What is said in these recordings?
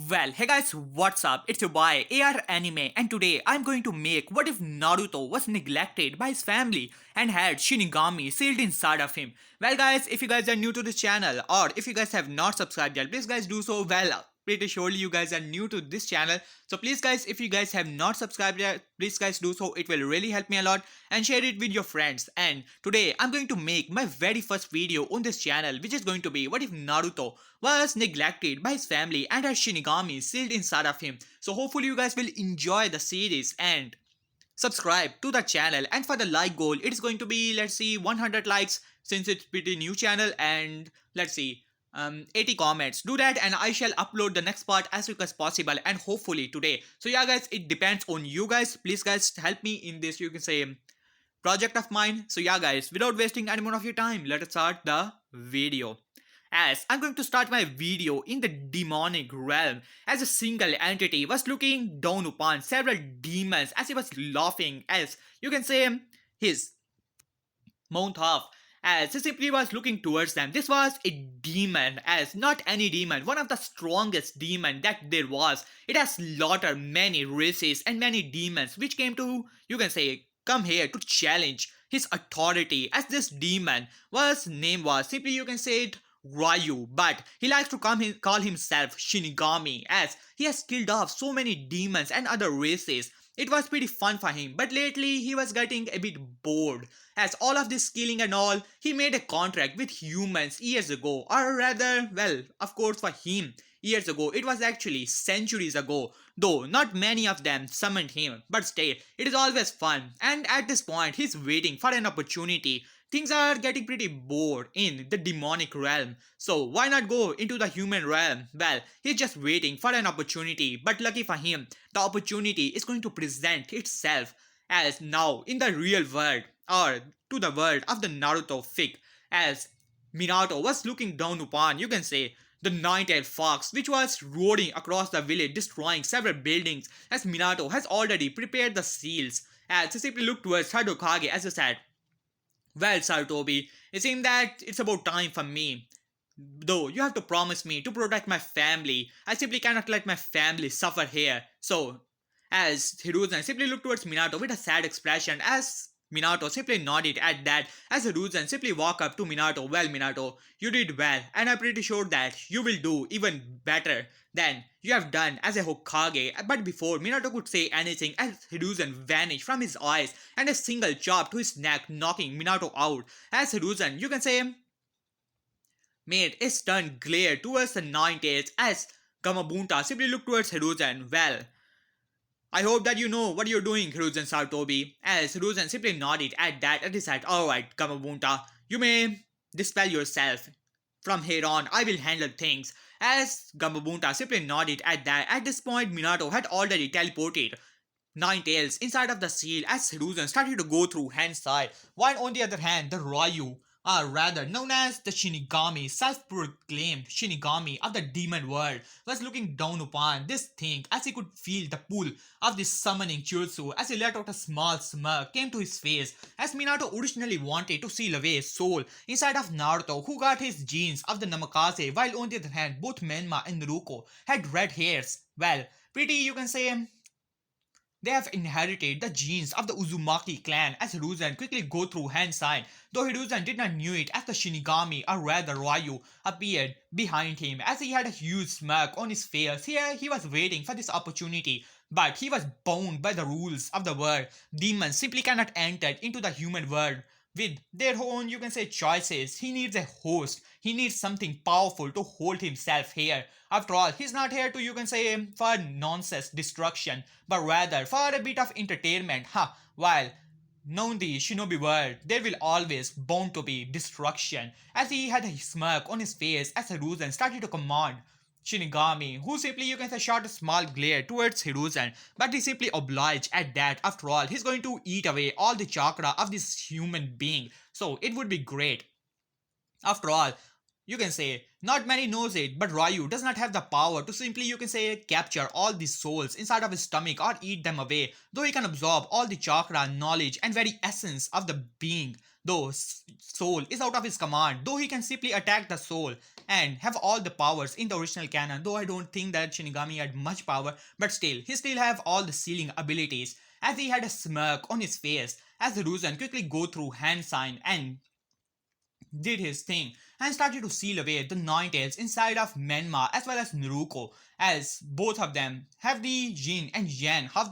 Well, hey guys, what's up? It's your boy AR Anime, and today I'm going to make what if Naruto was neglected by his family and had Shinigami sealed inside of him. Well, guys, if you guys are new to this channel or if you guys have not subscribed yet, please guys do so. Well, pretty surely you guys are new to this channel, so please guys, if you guys have not subscribed yet, please guys do so. It will really help me a lot, and share it with your friends. And today I'm going to make my very first video on this channel, which is going to be what if Naruto was neglected by his family and had Shinigami sealed inside of him. So hopefully you guys will enjoy the series and subscribe to the channel. And for the like goal, it is going to be, let's see, 100 likes since it's pretty new channel, and let's see, 80 comments. Do that and I shall upload the next part as quick as possible, and hopefully today. So yeah guys, it depends on you guys. Please guys help me in this, you can say, project of mine. So yeah guys, without wasting any more of your time, let us start the video. As I'm going to start my video in the demonic realm, as a single entity was looking down upon several demons as he was laughing, as you can say, his mouth off, as he simply was looking towards them. This was a demon, as not any demon, one of the strongest demon that there was. It has slaughtered many races and many demons which came to, you can say, come here to challenge his authority, as this demon was name was simply, you can say it, Ryu, but he likes to call himself Shinigami, as he has killed off so many demons and other races. It was pretty fun for him, but lately he was getting a bit bored, as all of this killing and all. He made a contract with humans years ago, or rather, well, of course for him, years ago, it was actually centuries ago, though not many of them summoned him, but still, it is always fun, and at this point, he's waiting for an opportunity. Things are getting pretty bored in the demonic realm, so why not go into the human realm? Well, he's just waiting for an opportunity, but lucky for him, the opportunity is going to present itself as now in the real world, or to the world of the Naruto fic, as Minato was looking down upon, you can say, the nine-tailed fox, which was roaring across the village, destroying several buildings, as Minato has already prepared the seals, as he simply looked towards Hadokage as he said, well, Sarutobi, it seems that it's about time for me. Though you have to promise me to protect my family. I simply cannot let my family suffer here. So, as Hiruzen simply looked towards Minato with a sad expression, as Minato simply nodded at that, as Hiruzen simply walked up to Minato. Well, Minato, you did well, and I'm pretty sure that you will do even better than you have done as a Hokage. But before Minato could say anything, as Hiruzen vanished from his eyes and a single chop to his neck, knocking Minato out. As Hiruzen, you can say, made a stunned glare towards the Nine Tails, as Gamabunta simply looked towards Hiruzen. Well, I hope that you know what you're doing, Hiruzen Sarutobi. As Hiruzen simply nodded at that and he said, alright, Gamabunta, you may dispel yourself. From here on, I will handle things. As Gamabunta simply nodded at that, at this point, Minato had already teleported Nine Tails inside of the seal as Hiruzen started to go through hand's side, while on the other hand, the Ryu, or rather known as the Shinigami, self-proclaimed Shinigami of the demon world, was looking down upon this thing as he could feel the pull of this summoning jutsu. As he let out a small smirk came to his face, as Minato originally wanted to seal away his soul inside of Naruto, who got his genes of the Namikaze, while on the other hand both Menma and Naruto had red hairs. Well, pretty, you can say, they have inherited the genes of the Uzumaki clan, as Hiruzen quickly go through hand sign, though Hiruzen did not knew it as the Shinigami, or rather Ryu, appeared behind him as he had a huge smirk on his face. Here he was waiting for this opportunity, but he was bound by the rules of the world. Demons simply cannot enter into the human world with their own, you can say, choices. He needs a host. He needs something powerful to hold himself here. After all, he's not here to, you can say, for nonsense destruction, but rather for a bit of entertainment. While known the shinobi world, there will always bound to be destruction. As he had a smirk on his face as Hiruzen started to command Shinigami, who simply, you can say, shot a small glare towards Hiruzen, but he simply obliged at that. After all, he's going to eat away all the chakra of this human being, so it would be great. After all, you can say, not many knows it, but Ryu does not have the power to simply, you can say, capture all these souls inside of his stomach or eat them away, though he can absorb all the chakra, knowledge and very essence of the being, though soul is out of his command, though he can simply attack the soul and have all the powers in the original canon, though I don't think that Shinigami had much power, but still, he still have all the sealing abilities, as he had a smirk on his face as Hiruzen quickly go through hand sign and did his thing and started to seal away the Nine Tails inside of Menma as well as Naruto, as both of them have the yin and yang of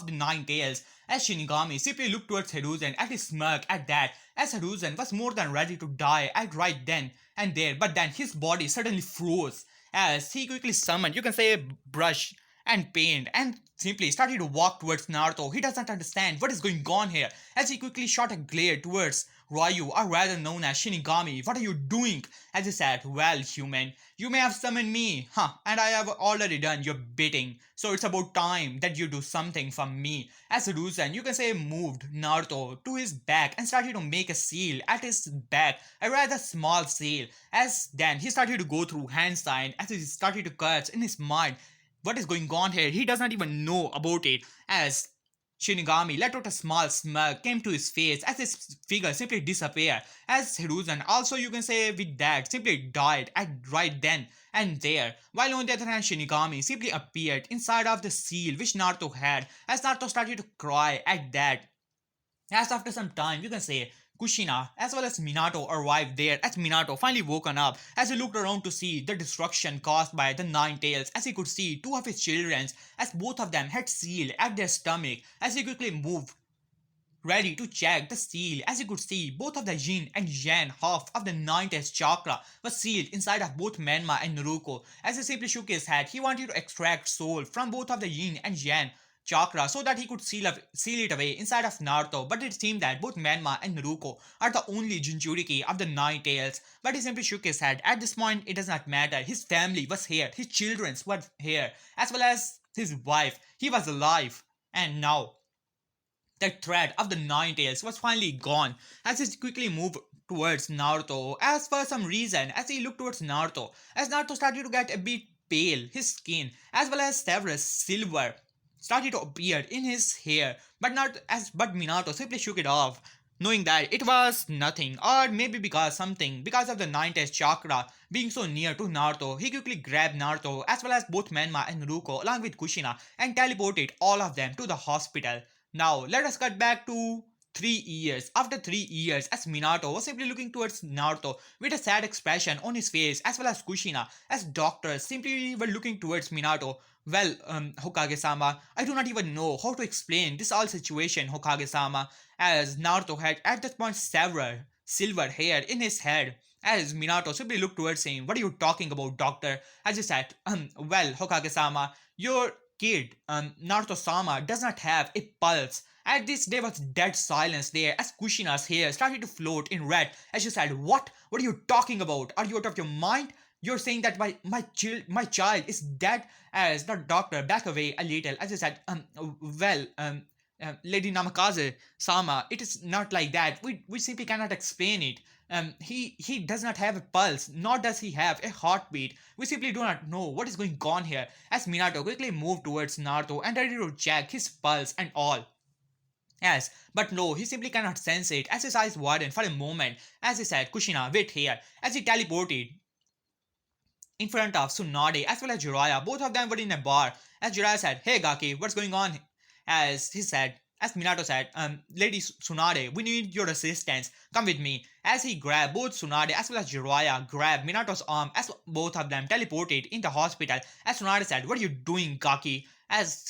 the Nine Tails, as Shinigami simply looked towards Hiruzen at his smirk at that, as Hiruzen was more than ready to die at right then and there, but then his body suddenly froze as he quickly summoned, you can say, brush and paint and simply started to walk towards Naruto. He doesn't understand what is going on here, as he quickly shot a glare towards Ryu, or rather known as Shinigami. What are you doing? As he said, well, human, you may have summoned me, huh, and I have already done your bidding, so it's about time that you do something for me. As Hiruzen, you can say, moved Naruto to his back and started to make a seal at his back, a rather small seal, as then he started to go through hand sign as he started to curse in his mind what is going on here. He does not even know about it, as Shinigami let out a small smirk came to his face as his figure simply disappeared, as Hiruzen also, you can say, with that simply died at right then and there, while on the other hand Shinigami simply appeared inside of the seal which Naruto had, as Naruto started to cry at that, as after some time, you can say, Kushina as well as Minato arrived there, as Minato finally woken up as he looked around to see the destruction caused by the Nine Tails, as he could see two of his children as both of them had seal at their stomach, as he quickly moved ready to check the seal, as he could see both of the yin and yang half of the Nine Tails chakra was sealed inside of both Menma and Naruto. As he simply shook his head, he wanted to extract soul from both of the yin and yang chakra so that he could seal it away inside of Naruto, but it seemed that both Menma and Naruto are the only Jinchuriki of the Nine Tails. But he simply shook his head. At this point, it does not matter. His family was here, his children were here, as well as his wife. He was alive, and now the threat of the Nine Tails was finally gone, as he quickly moved towards Naruto. As for some reason, as he looked towards Naruto, as Naruto started to get a bit pale, his skin, as well as several silver started to appear in his hair, but Minato simply shook it off, knowing that it was nothing, or maybe because of the Nine Tails chakra being so near to Naruto. He quickly grabbed Naruto as well as both Menma and Naruto along with Kushina and teleported all of them to the hospital. Now let us cut back to 3 years. After 3 years, as Minato was simply looking towards Naruto with a sad expression on his face, as well as Kushina, as doctors simply were looking towards Minato. Well, Hokage-sama, I do not even know how to explain this all situation, Hokage-sama, as Naruto had at that point several silver hair in his head. As Minato simply looked towards him, what are you talking about, doctor? As he said, well, Hokage-sama, your kid, Naruto-sama, does not have a pulse. At this, there was dead silence there as Kushina's hair started to float in red as she said, What? What are you talking about? Are you out of your mind? You're saying that my child is dead? As the doctor backed away a little as he said, well, Lady Namikaze Sama, it is not like that. We simply cannot explain it. He does not have a pulse, nor does he have a heartbeat. We simply do not know what is going on here. As Minato quickly moved towards Naruto and ready to check his pulse and all. Yes, but no, he simply cannot sense it as his eyes widened for a moment as he said, Kushina, wait here, as he teleported in front of Tsunade as well as Jiraiya. Both of them were in a bar. As Jiraiya said, Hey Gaki, what's going on? As Minato said, Lady Tsunade, we need your assistance. Come with me. As he grabbed both Tsunade as well as Jiraiya, grabbed Minato's arm as both of them teleported in the hospital. As Tsunade said, What are you doing, Gaki? As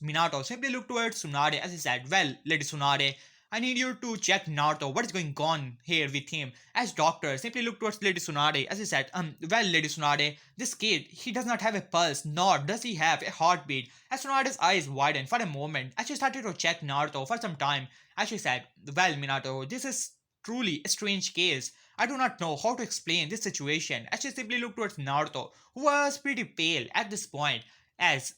Minato simply looked towards Tsunade as he said, Well, Lady Tsunade, I need you to check Naruto. What is going on here with him? As doctor simply looked towards Lady Tsunade as he said, well, Lady Tsunade, this kid, he does not have a pulse, nor does he have a heartbeat. As Tsunade's eyes widened for a moment as she started to check Naruto for some time, as she said, well, Minato, this is truly a strange case. I do not know how to explain this situation. As she simply looked towards Naruto, who was pretty pale at this point, as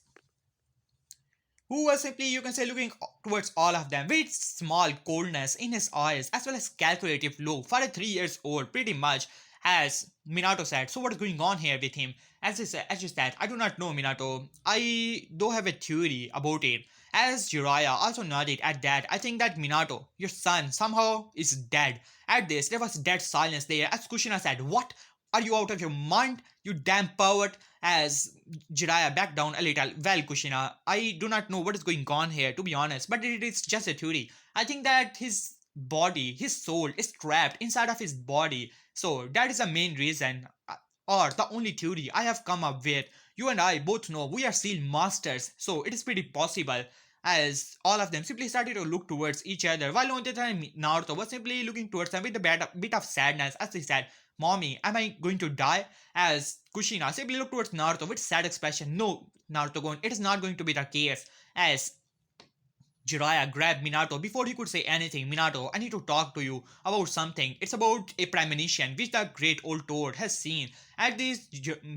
who was simply, you can say, looking towards all of them with small coldness in his eyes as well as calculative look for a 3 years old pretty much, As Minato said, so what is going on here with him? As you said, I do not know, Minato. I do have a theory about it. As Jiraiya also nodded at that, I think that Minato, your son, somehow is dead. At this, there was dead silence there as Kushina said, "What? Are you out of your mind? You damn pervert!" As Jiraiya backed down a little. "Well, Kushina, I do not know what is going on here, to be honest, but it is just a theory. I think that his body, his soul is trapped inside of his body, so that is the main reason, or the only theory I have come up with. You and I both know we are seal masters, so it is pretty possible." As all of them simply started to look towards each other, while on the time Naruto was simply looking towards them with a bit of sadness as he said, "Mommy, am I going to die?" As Kushina simply looked towards Naruto with sad expression. "No, Naruto-gon, it is not going to be the case." As Jiraiya grabbed Minato before he could say anything. "Minato, I need to talk to you about something. It's about a premonition which the great old toad has seen." At this,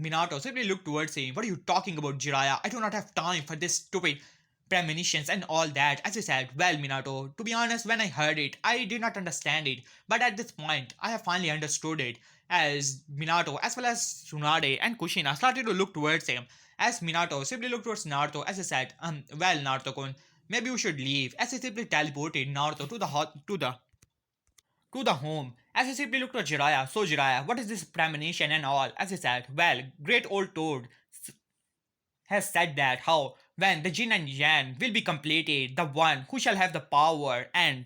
Minato simply looked towards him. "What are you talking about, Jiraiya? I do not have time for this stupid premonitions and all that." As I said, "Well, Minato, to be honest, when I heard it, I did not understand it. But at this point, I have finally understood it." As Minato, as well as Tsunade and Kushina started to look towards him. As Minato simply looked towards Naruto, as I said, well, Naruto-kun, maybe we should leave." As he simply teleported Naruto to the home. As he simply looked at Jiraiya, "So Jiraiya, what is this premonition and all?" As he said, "Well, great old toad has said that how when the Jin and Yang will be completed, the one who shall have the power, and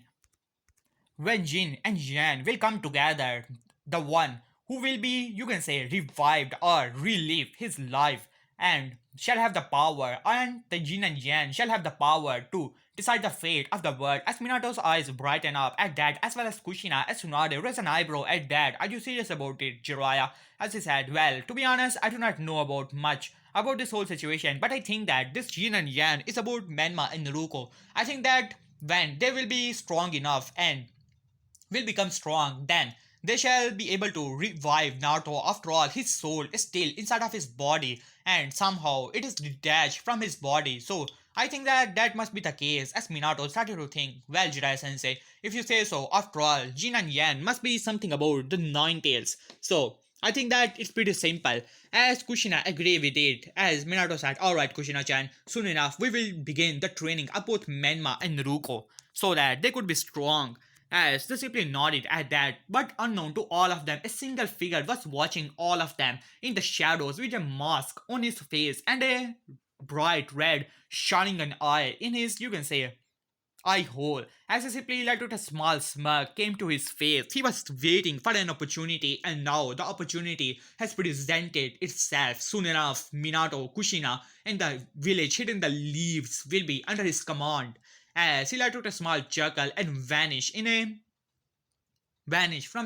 when Jin and Yang will come together, the one who will be, you can say, revived or relive his life and shall have the power, and the Jin and Yang shall have the power to decide the fate of the world." As Minato's eyes brighten up at that, as well as Kushina, as Tsunade raised an eyebrow at that. "Are you serious about it, Jiraiya?" As he said, "Well, to be honest, I do not know about much about this whole situation, but I think that this Jin and Yang is about Menma and Naruto. I think that when they will be strong enough and will become strong, then they shall be able to revive Naruto. After all, his soul is still inside of his body and somehow it is detached from his body. So I think that that must be the case." As Minato started to think, "Well, Jiraiya sensei, if you say so, after all, Jin and Yan must be something about the Nine Tails. So I think that it's pretty simple." As Kushina agreed with it, as Minato said, "Alright, Kushina-chan, soon enough we will begin the training of both Menma and Naruto so that they could be strong." As they simply nodded at that, but unknown to all of them, a single figure was watching all of them in the shadows with a mask on his face and a bright red shining an eye in his, you can say, eye hole. As he simply let out a small smirk came to his face. He was waiting for an opportunity, and now the opportunity has presented itself. Soon enough, Minato, Kushina, and the village hidden the leaves will be under his command. As he let out a small chuckle and vanish from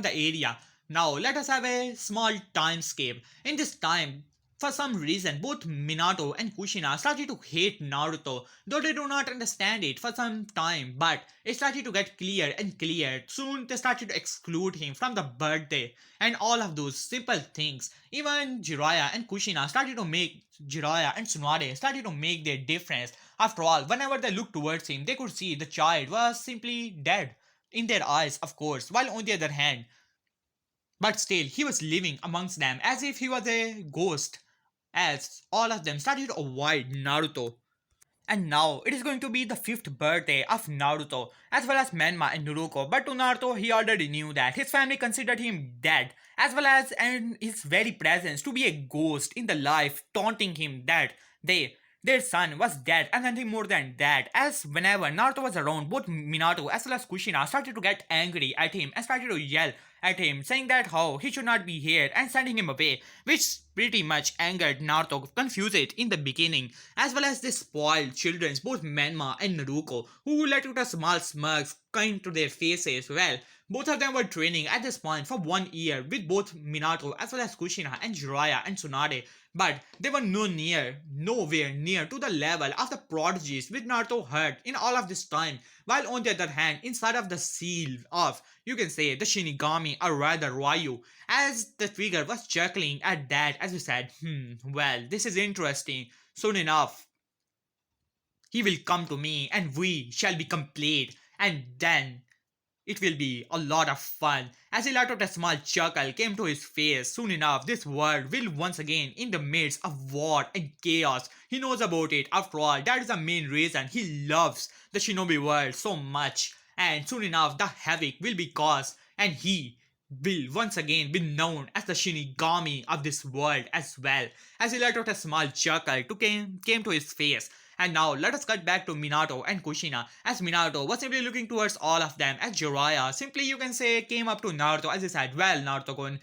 the area. Now let us have a small time skip. In this time, for some reason, both Minato and Kushina started to hate Naruto, though they do not understand it for some time, but it started to get clear and clear. Soon they started to exclude him from the birthday and all of those simple things. Even Jiraiya and Tsunade started to make their difference. After all, whenever they looked towards him, they could see the child was simply dead in their eyes, of course, while on the other hand, but still he was living amongst them as if he was a ghost. As all of them started to avoid Naruto. And now it is going to be the fifth birthday of Naruto, as well as Menma and Naruto. But to Naruto, he already knew that his family considered him dead, as well as and his very presence to be a ghost in the life, taunting him that their son was dead and nothing more than that. As whenever Naruto was around, both Minato as well as Kushina started to get angry at him and started to yell at him, saying that how he should not be here and sending him away, which pretty much angered Naruto, confused it in the beginning, as well as the spoiled children, both Menma and Naruto, who let out a small smirks come to their faces. Well, both of them were training at this point for 1 year with both Minato as well as Kushina and Jiraiya and Tsunade, but they were nowhere near to the level of the prodigies which Naruto had in all of this time. While on the other hand, inside of the seal of, you can say, the Shinigami or rather Ryu, as the figure was chuckling at that as we said, well, this is interesting. Soon enough, he will come to me and we shall be complete. And then it will be a lot of fun. As a lot of a small chuckle came to his face, soon enough this world will once again in the midst of war and chaos. He knows about it. After all, that is the main reason he loves the shinobi world so much. And soon enough the havoc will be caused and he will once again be known as the Shinigami of this world as well. As he let out a small chuckle came to his face. And now let us cut back to Minato and Kushina, as Minato was simply looking towards all of them, as Jiraiya simply you can say came up to Naruto as he said, well Naruto-kun,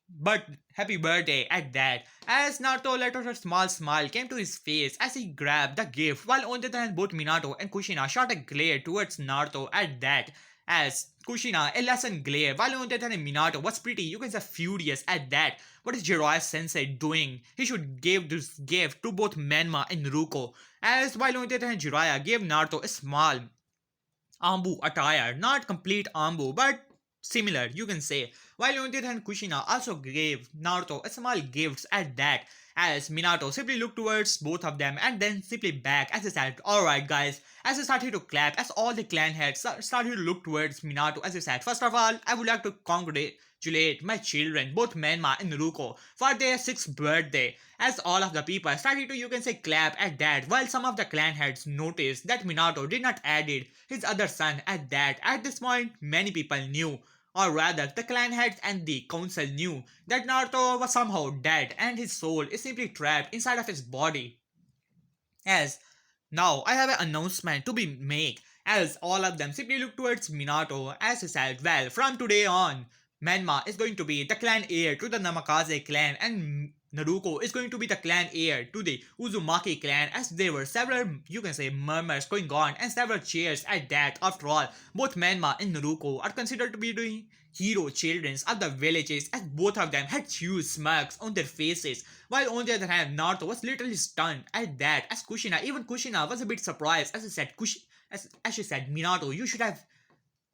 but happy birthday at that. As Naruto let out a small smile came to his face as he grabbed the gift, while on the other hand both Minato and Kushina shot a glare towards Naruto at that. As Kushina a lesson glare, while on the other hand Minato was pretty you can say furious at that. What is Jiraiya sensei doing? He should give this gift to both Menma and Ruko. As while on the other hand Jiraiya gave Naruto a small Ambu attire, not complete Ambu, but similar, you can say. While on the other hand, Kushina also gave Naruto a small gifts at that, as Minato simply looked towards both of them and then simply back as he said, alright guys, as he started to clap, as all the clan heads started to look towards Minato as he said, first of all, I would like to congratulate my children, both Menma and Ruko, for their 6th birthday. As all of the people started to you can say clap at that, while some of the clan heads noticed that Minato did not added his other son at that. At this point, many people knew, or rather the clan heads and the council knew, that Naruto was somehow dead and his soul is simply trapped inside of his body. As now I have an announcement to be made, as all of them simply look towards Minato as he said, well, from today on, Menma is going to be the clan heir to the Namikaze clan and Naruko is going to be the clan heir to the Uzumaki clan, as there were several, you can say, murmurs going on and several cheers at that. After all, both Menma and Naruko are considered to be the hero children of the villages, as both of them had huge smirks on their faces, while on the other hand Naruto was literally stunned at that, as even Kushina was a bit surprised as he said, as she said, Minato, you should have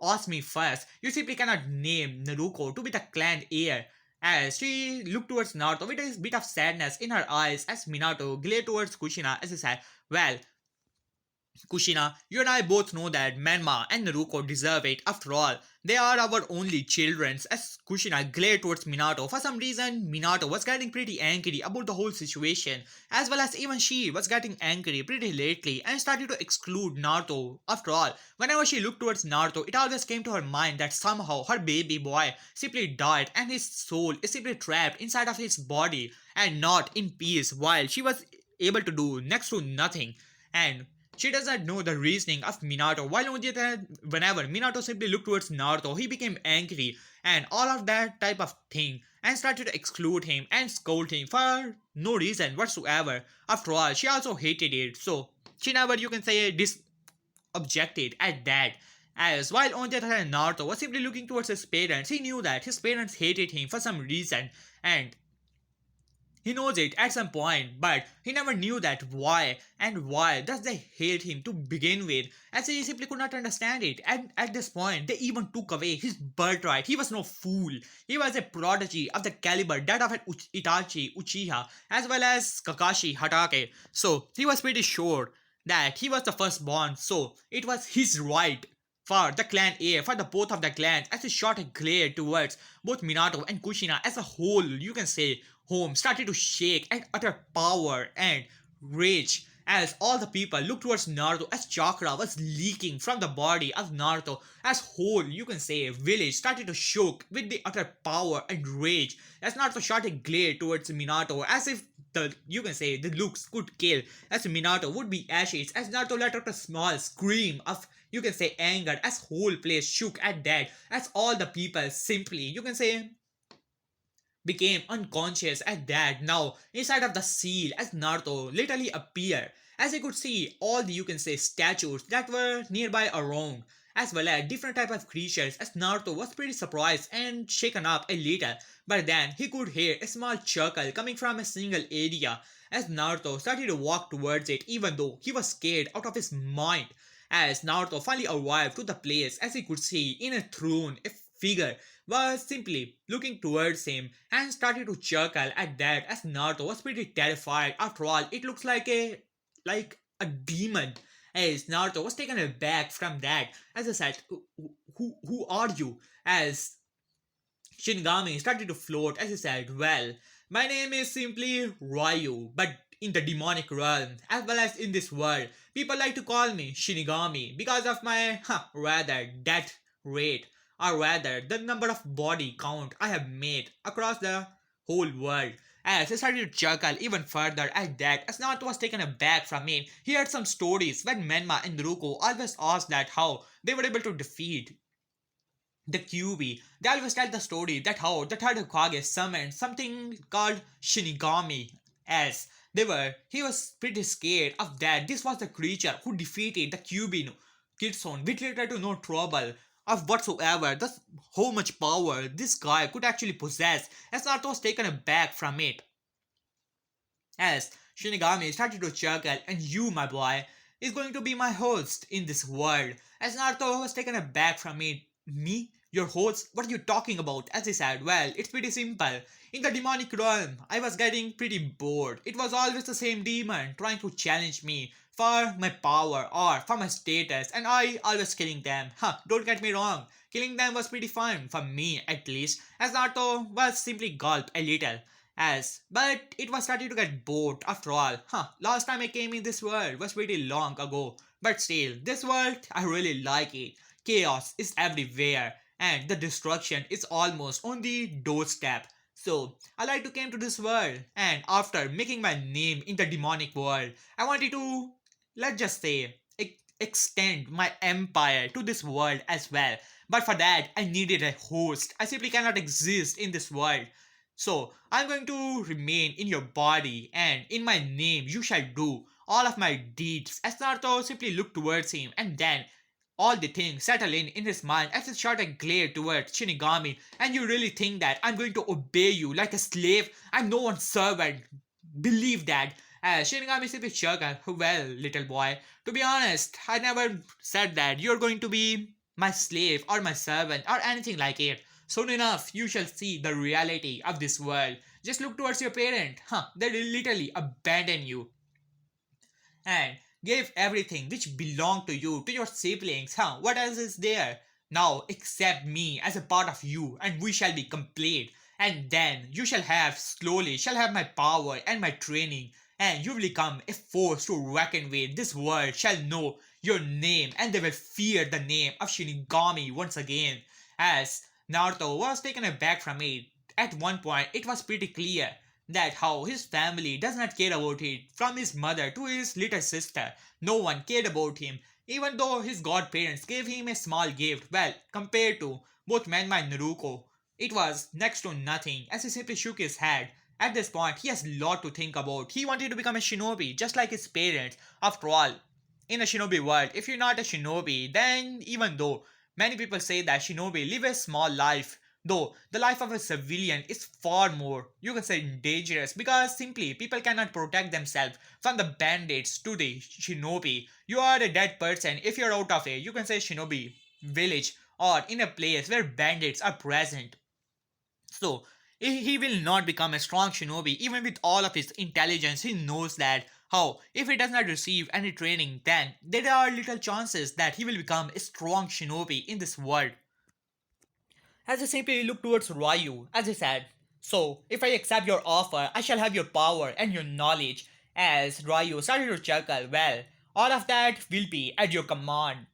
asked me first. You simply cannot name Naruko to be the clan heir. As she looked towards Naruto with a bit of sadness in her eyes, as Minato glared towards Kushina as he said, well, Kushina, you and I both know that Menma and Naruko deserve it. After all, they are our only children. As Kushina glared towards Minato, for some reason, Minato was getting pretty angry about the whole situation, as well as even she was getting angry pretty lately and started to exclude Naruto. After all, whenever she looked towards Naruto, it always came to her mind that somehow her baby boy simply died and his soul is simply trapped inside of his body and not in peace, while she was able to do next to nothing. And she does not know the reasoning of Minato, while on the other hand, whenever Minato simply looked towards Naruto, he became angry and all of that type of thing and started to exclude him and scold him for no reason whatsoever. After all, she also hated it, so she never, you can say, disobjected at that. As while on the other hand, Naruto was simply looking towards his parents, he knew that his parents hated him for some reason and he knows it at some point, but he never knew that why and why does they hate him to begin with, as he simply could not understand it. And at this point, they even took away his birthright. He was no fool. He was a prodigy of the caliber that of an Itachi Uchiha as well as Kakashi Hatake. So he was pretty sure that he was the firstborn, so it was his right for the clan A, for the both of the clans, as he shot a glare towards both Minato and Kushina as a whole, you can say, home started to shake and utter power and rage as all the people looked towards Naruto as chakra was leaking from the body of Naruto as whole, you can say, village started to shook with the utter power and rage as Naruto shot a glare towards Minato as if you can say the looks could kill, as Minato would be ashes as Naruto let out a small scream of, you can say, anger as whole place shook at that, as all the people simply, you can say, became unconscious at that. Now inside of the seal as Naruto literally appeared, as he could see all the, you can say, statues that were nearby around, as well as different type of creatures, as Naruto was pretty surprised and shaken up a little, but then he could hear a small chuckle coming from a single area as Naruto started to walk towards it, even though he was scared out of his mind. As Naruto finally arrived to the place, as he could see in a throne a figure was simply looking towards him and started to chuckle at that, as Naruto was pretty terrified. After all, it looks like a demon, As Naruto was taken aback from that, as I said, who are you? As Shinigami started to float as he said, well, my name is simply Ryu, but in the demonic realm, as well as in this world, people like to call me Shinigami because of my, rather, death rate, or rather, the number of body count I have made across the whole world. As I started to chuckle even further at that, as Naruto was taken aback from it, he heard some stories when Menma and Ruko always asked that how they were able to defeat the QB. They always tell the story that how the third Hokage summoned something called Shinigami as he was pretty scared of that. This was the creature who defeated the QB Kitsune with little to no trouble of whatsoever. That's how much power this guy could actually possess as Naruto was taken aback from it. As Shinigami started to chuckle, and you, my boy, is going to be my host in this world. As Naruto was taken aback from it, me? Your host? What are you talking about? As he said, well, it's pretty simple. In the demonic realm, I was getting pretty bored. It was always the same demon trying to challenge me for my power or for my status, and I always killing them. Don't get me wrong. Killing them was pretty fun, for me at least, as Naruto was simply gulp a little as but it was starting to get bored after all. Last time I came in this world was pretty long ago, but still, this world I really like it. Chaos is everywhere and the destruction is almost on the doorstep. So I like to came to this world, and after making my name in the demonic world, I wanted to, let's just say, extend my empire to this world as well. But for that I needed a host. I simply cannot exist in this world. So I'm going to remain in your body, and in my name you shall do all of my deeds. As Naruto simply looked towards him, and then all the things settle in his mind as he shot a glare towards Shinigami. And you really think that I'm going to obey you like a slave? I'm no one's servant. Believe that. As Shinigami simply chuckled, well, little boy, to be honest, I never said that you're going to be my slave or my servant or anything like it. Soon enough, you shall see the reality of this world. Just look towards your parent. They will literally abandon you and gave everything which belonged to you to your siblings. What else is there? Now accept me as a part of you, and we shall be complete. And then you shall have my power and my training, and you will become a force to reckon with. This world shall know your name, and they will fear the name of Shinigami once again. As Naruto was taken aback from it, at one point it was pretty clear that how his family does not care about it, from his mother to his little sister. No one cared about him, even though his godparents gave him a small gift. Well, compared to both Menma and Naruto, it was next to nothing, as he simply shook his head. At this point, he has a lot to think about. He wanted to become a shinobi, just like his parents. After all, in a shinobi world, if you're not a shinobi, then even though many people say that shinobi live a small life, though the life of a civilian is far more, you can say, dangerous, because simply people cannot protect themselves from the bandits to the shinobi. You are a dead person if you're out of a, you can say, shinobi village or in a place where bandits are present. So he will not become a strong shinobi even with all of his intelligence. He knows that how if he does not receive any training, then there are little chances that he will become a strong shinobi in this world. As I simply looked towards Ryu, as he said, so if I accept your offer, I shall have your power and your knowledge. As Ryu started to chuckle, well, all of that will be at your command.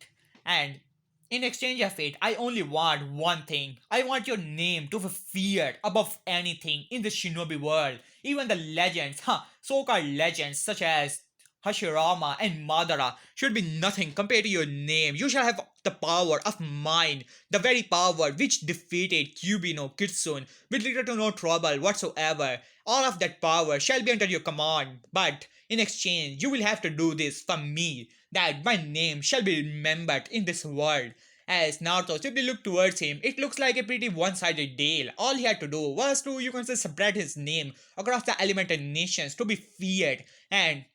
And in exchange of it, I only want one thing. I want your name to be feared above anything in the shinobi world. Even the legends, so-called legends such as Hashirama and Madara should be nothing compared to your name. You shall have the power of mine, the very power which defeated Kyuubi Kitsune with little to no trouble whatsoever. All of that power shall be under your command, but in exchange, you will have to do this for me, that my name shall be remembered in this world. As Naruto simply looked towards him, it looks like a pretty one-sided deal. All he had to do was to, you can say, spread his name across the elemental nations to be feared, and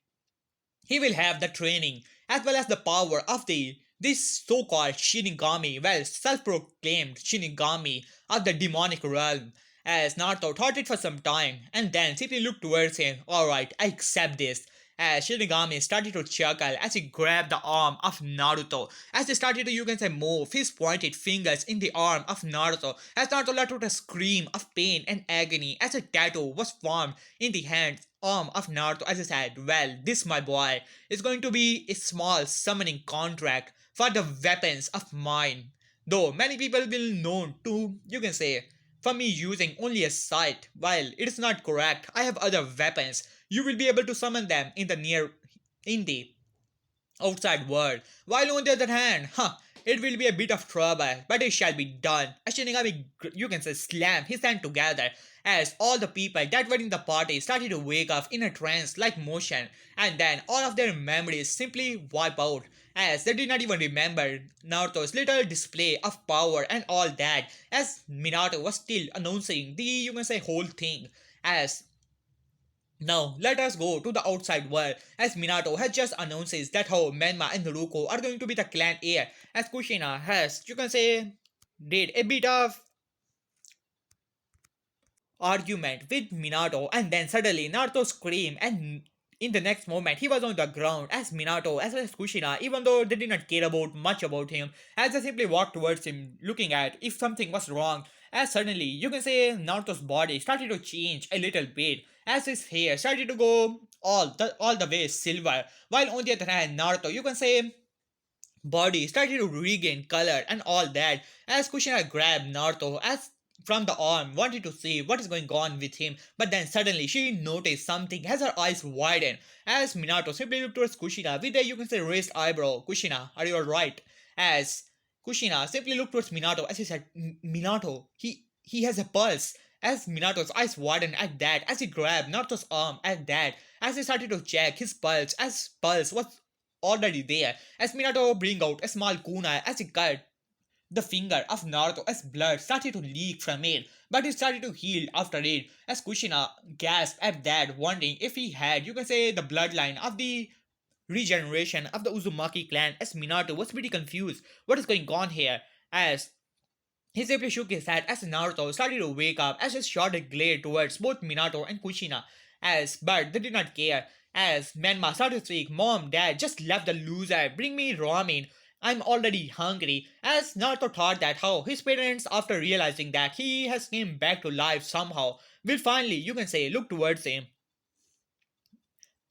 he will have the training as well as the power of the this so-called Shinigami, well, self-proclaimed Shinigami of the demonic realm. As Naruto thought it for some time and then simply looked towards him. Alright, I accept this. as Shinigami started to chuckle as he grabbed the arm of Naruto. As they started to, you can say, move his pointed fingers in the arm of Naruto, as Naruto let out a scream of pain and agony as a tattoo was formed in the hand arm of Naruto as he said, well, this, my boy, is going to be a small summoning contract for the weapons of mine. Though many people will know to, you can say, for me using only a sight, while it is not correct, I have other weapons. You will be able to summon them in the outside world. While on the other hand, it will be a bit of trouble, but it shall be done. A Shinigami, you can say, slam his hand together as all the people that were in the party started to wake up in a trance-like motion, and then all of their memories simply wipe out as they did not even remember Naruto's little display of power and all that, as Minato was still announcing the, you can say, whole thing. As now, let us go to the outside world as Minato has just announces that how Menma and Naruto are going to be the clan heir, as Kushina has, you can say, did a bit of argument with Minato, and then suddenly Naruto screamed, and in the next moment he was on the ground as Minato as well as Kushina, even though they did not care about much about him, as they simply walked towards him looking at if something was wrong, as suddenly you can say Naruto's body started to change a little bit as his hair started to go all the way silver, while on the other hand Naruto, you can say, body started to regain color and all that as Kushina grabbed Naruto as from the arm, wanted to see what is going on with him, but then suddenly she noticed something as her eyes widened as Minato simply looked towards Kushina with a, you can say, raised eyebrow. Kushina, are you alright? As Kushina simply looked towards Minato as he said, Minato, he has a pulse. As Minato's eyes widened at that, as he grabbed Naruto's arm at that, as he started to check his pulse, as pulse was already there, as Minato bring out a small kunai as he cut the finger of Naruto as blood started to leak from it, but it started to heal after it, as Kushina gasped at that, wondering if he had, you can say, the bloodline of the regeneration of the Uzumaki clan, as Minato was pretty confused. What is going on here? As he simply shook his head as Naruto started to wake up as his shot glared towards both Minato and Kushina, as but they did not care. As Menma started to speak, Mom, Dad, just left the loser, bring me ramen. I'm already hungry. As Naruto thought that how his parents, after realizing that he has came back to life somehow, will finally, you can say, look towards him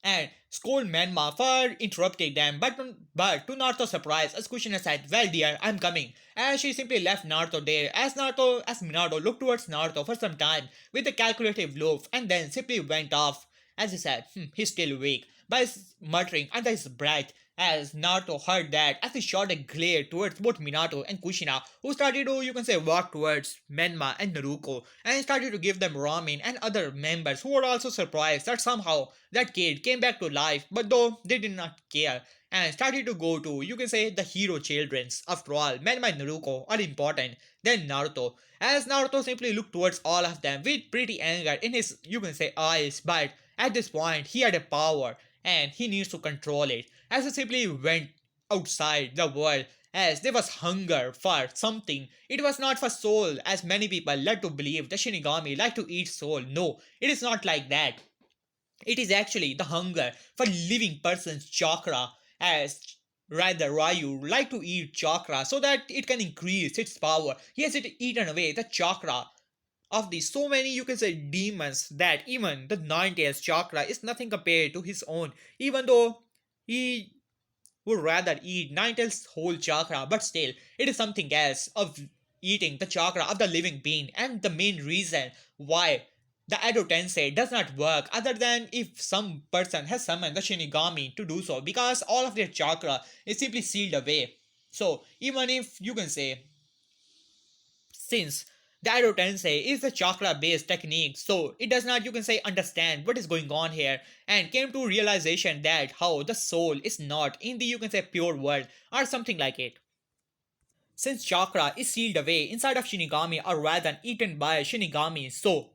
and scold Menma for interrupting them. But to Naruto's surprise, as Kushina said, well dear, I'm coming. And she simply left Naruto there as Minato looked towards Naruto for some time with a calculative look and then simply went off. As he said, he's still weak, by muttering under his breath as Naruto heard that as he shot a glare towards both Minato and Kushina, who started to, you can say, walk towards Menma and Naruto, and started to give them ramen and other members who were also surprised that somehow that kid came back to life, but though they did not care, and started to go to, you can say, the hero children's. After all, Menma and Naruto are important, then Naruto, as Naruto simply looked towards all of them with pretty anger in his, you can say, eyes, but at this point he had a power and he needs to control it, as he simply went outside the world as there was hunger for something. It was not for soul, as many people led to believe the Shinigami like to eat soul. No, it is not like that. It is actually the hunger for living person's chakra, as rather Ryu like to eat chakra so that it can increase its power. He has eaten away the chakra of the so many, you can say, demons, that even the Nine-Tails chakra is nothing compared to his own, even though he would rather eat Nine-Tails whole chakra, but still it is something else of eating the chakra of the living being, and the main reason why the Edo Tensei does not work other than if some person has summoned the Shinigami to do so, because all of their chakra is simply sealed away. So even if, you can say, since the Airo Tensei is a chakra based technique, so it does not, you can say, understand what is going on here, and came to realization that how the soul is not in the, you can say, pure world or something like it. Since chakra is sealed away inside of Shinigami or rather eaten by Shinigami, so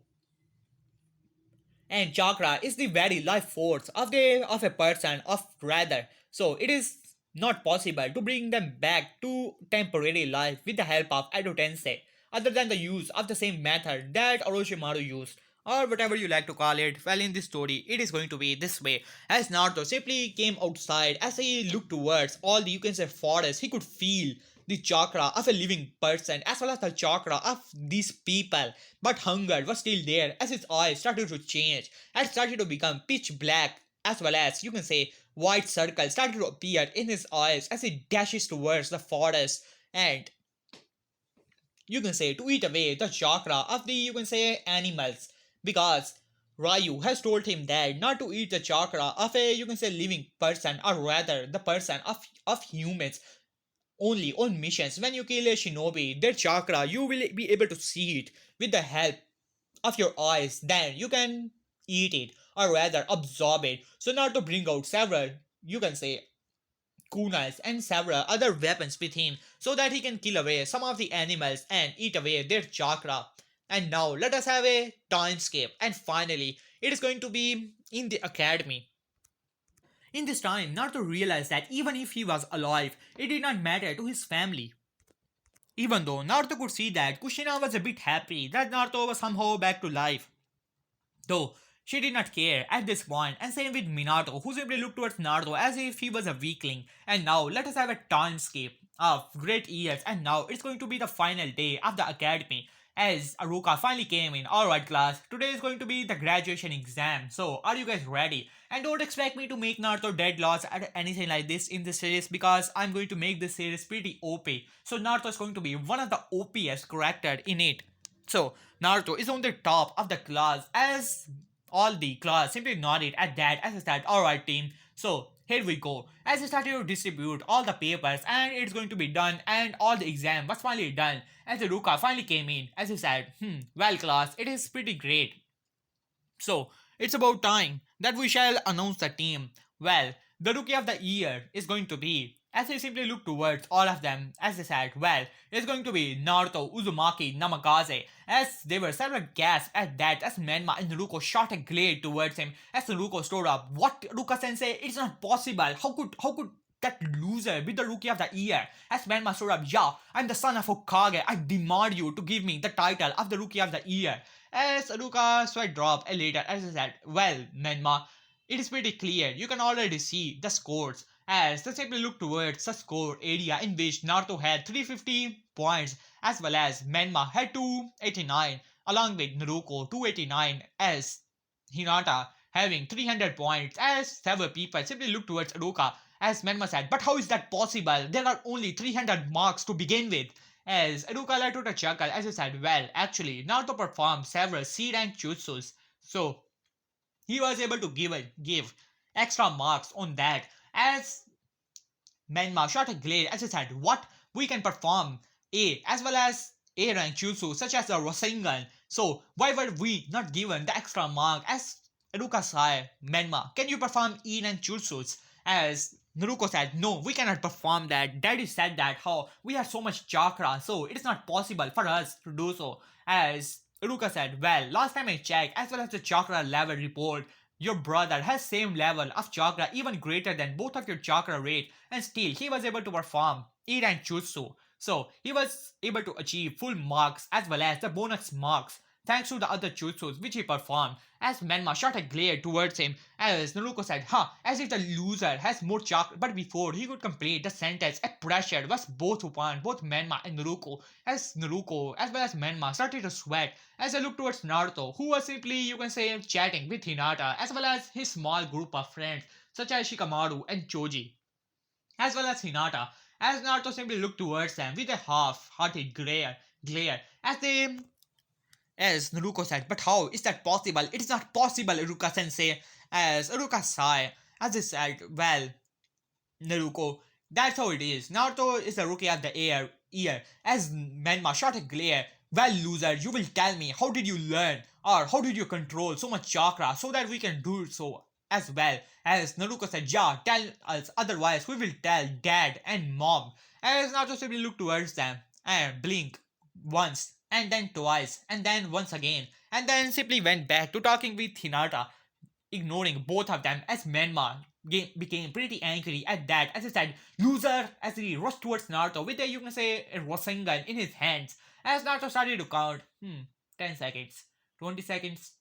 and chakra is the very life force of a person of rather, so it is not possible to bring them back to temporary life with the help of Edo Tensei other than the use of the same method that Orochimaru used. or whatever you like to call it. Well, in this story, it is going to be this way. As Naruto simply came outside, as he looked towards all the, you can say, forest, he could feel the chakra of a living person as well as the chakra of these people. But hunger was still there as his eyes started to change and started to become pitch black, as well as, you can say, white circles started to appear in his eyes as he dashes towards the forest, and you can say to eat away the chakra of the, you can say, animals, because Ryu has told him that not to eat the chakra of a, you can say, living person, or rather the person of humans. Only on missions, when you kill a shinobi, their chakra, you will be able to see it with the help of your eyes. Then you can eat it, or rather absorb it. So not to bring out several, you can say, kunais and several other weapons with him, so that he can kill away some of the animals and eat away their chakra. And now let us have a time skip, and finally it is going to be in the academy. In this time, Naruto realized that even if he was alive, it did not matter to his family. Even though Naruto could see that Kushina was a bit happy that Naruto was somehow back to life. Though she did not care at this point, and same with Minato, who simply looked towards Naruto as if he was a weakling. And now let us have a time skip of great years, and now it's going to be the final day of the academy. As Aruka finally came in. Alright class, today is going to be the graduation exam. So are you guys ready? And don't expect me to make Naruto dead loss or anything like this in this series, because I'm going to make this series pretty OP. So Naruto is going to be one of the OPest character in it. So Naruto is on the top of the class as all the class simply nodded at that as I said, alright team. So here we go. As I started to distribute all the papers and it's going to be done, and all the exam was finally done. As the Ruka finally came in, as he said, well class, it is pretty great. So, it's about time that we shall announce the team. Well, the rookie of the year is going to be, as he simply looked towards all of them, as they said, well, it's going to be Naruto, Uzumaki, Namikaze, as there were several gasps at that, as Menma and Naruto shot a glare towards him, as Naruto stood up. What, Ruka-sensei? It's not possible. How could that loser be the rookie of the year? As Menma stood up, yeah, I'm the son of Hokage. I demand you to give me the title of the rookie of the year. As Aruka sweat dropped a little as he said, well, Menma, it is pretty clear. You can already see the scores. As they simply look towards the score area in which Naruto had 350 points, as well as Menma had 289, along with Naruto 289, as Hinata having 300 points, as several people simply look towards Aruka, as Menma said, but how is that possible? There are only 300 marks to begin with. As Aruka let out a chuckle as he said, well, actually, Naruto performed several C-rank jutsus, so he was able to give extra marks on that. As Menma shot a glare as he said, what? We can perform A as well as A rank jutsu such as the Rasengan. So why were we not given the extra mark? As Aruka said, Menma, can you perform E rank jutsus? As Naruto said, no, we cannot perform that. Daddy said that how we have so much chakra, so it is not possible for us to do so. As Aruka said, well, last time I checked, as well as the chakra level report, your brother has same level of chakra, even greater than both of your chakra rate, and still he was able to perform E rank jutsu. So he was able to achieve full marks as well as the bonus marks thanks to the other jutsus which he performed. As Menma shot a glare towards him, as Naruto said, huh, as if the loser has more chakra. But before he could complete the sentence, a pressure was both upon both Menma and Naruto. As Naruto as well as Menma started to sweat as they looked towards Naruto, who was simply, you can say, chatting with Hinata as well as his small group of friends such as Shikamaru and Choji, as well as Hinata. As Naruto simply looked towards them with a half-hearted glare as they, as Naruto said, but how is that possible? It is not possible, Iruka sensei. As Iruka sighed, as he said, well, Naruto, that's how it is. Naruto is the rookie of the year. As Menma shot a glare, well, loser, you will tell me how did you learn or how did you control so much chakra so that we can do so as well. As Naruto said, yeah, tell us, otherwise we will tell dad and mom. As Naruto simply looked towards them and blinked once and then twice and then once again and then simply went back to talking with Hinata, ignoring both of them as Menma became pretty angry at that as he said, loser, as he rushed towards Naruto with a, you can say, a Rasengan in his hands. As Naruto started to count, 10 seconds, 20 seconds,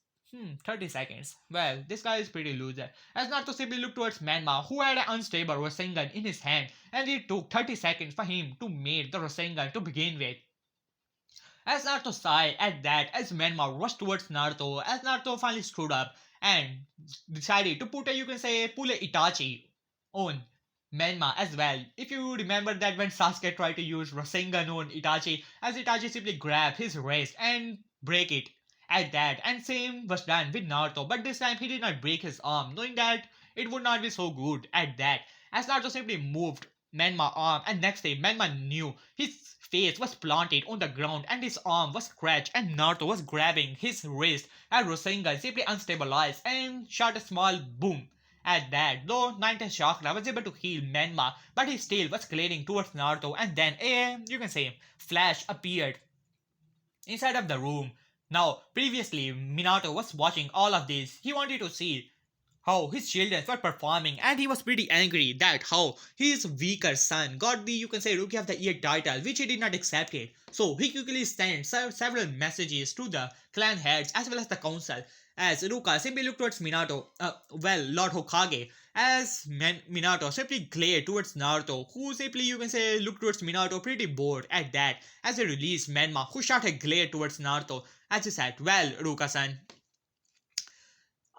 30 seconds. Well, this guy is pretty loser. As Naruto simply looked towards Manma, who had an unstable Rasengan in his hand, and it took 30 seconds for him to make the Rasengan to begin with. As Naruto sighed at that, as Manma rushed towards Naruto, as Naruto finally stood up and decided to put a, you can say, pull a Itachi on Manma as well. If you remember that when Sasuke tried to use Rasengan on Itachi, as Itachi simply grabbed his wrist and break it at that, and same was done with Naruto, but this time he did not break his arm, knowing that it would not be so good at that, as Naruto simply moved Manma arm, and next day Manma knew his face was planted on the ground and his arm was scratched, and Naruto was grabbing his wrist, and Rasengan simply unstabilized and shot a small boom. At that, though Ninetale Chakra was able to heal Manma, but he still was glaring towards Naruto, and then a, you can say, flash appeared inside of the room. Now, previously, Minato was watching all of this. He wanted to see how his children were performing, and he was pretty angry that how his weaker son got the, you can say, Rookie of the Year title, which he did not accept it. So he quickly sent several messages to the clan heads as well as the council, as Ruka simply looked towards Minato, Lord Hokage, as Minato simply glared towards Naruto, who simply, you can say, looked towards Minato pretty bored at that, as he released Menma, who shot a glare towards Naruto, as he said, well, Ruka-san,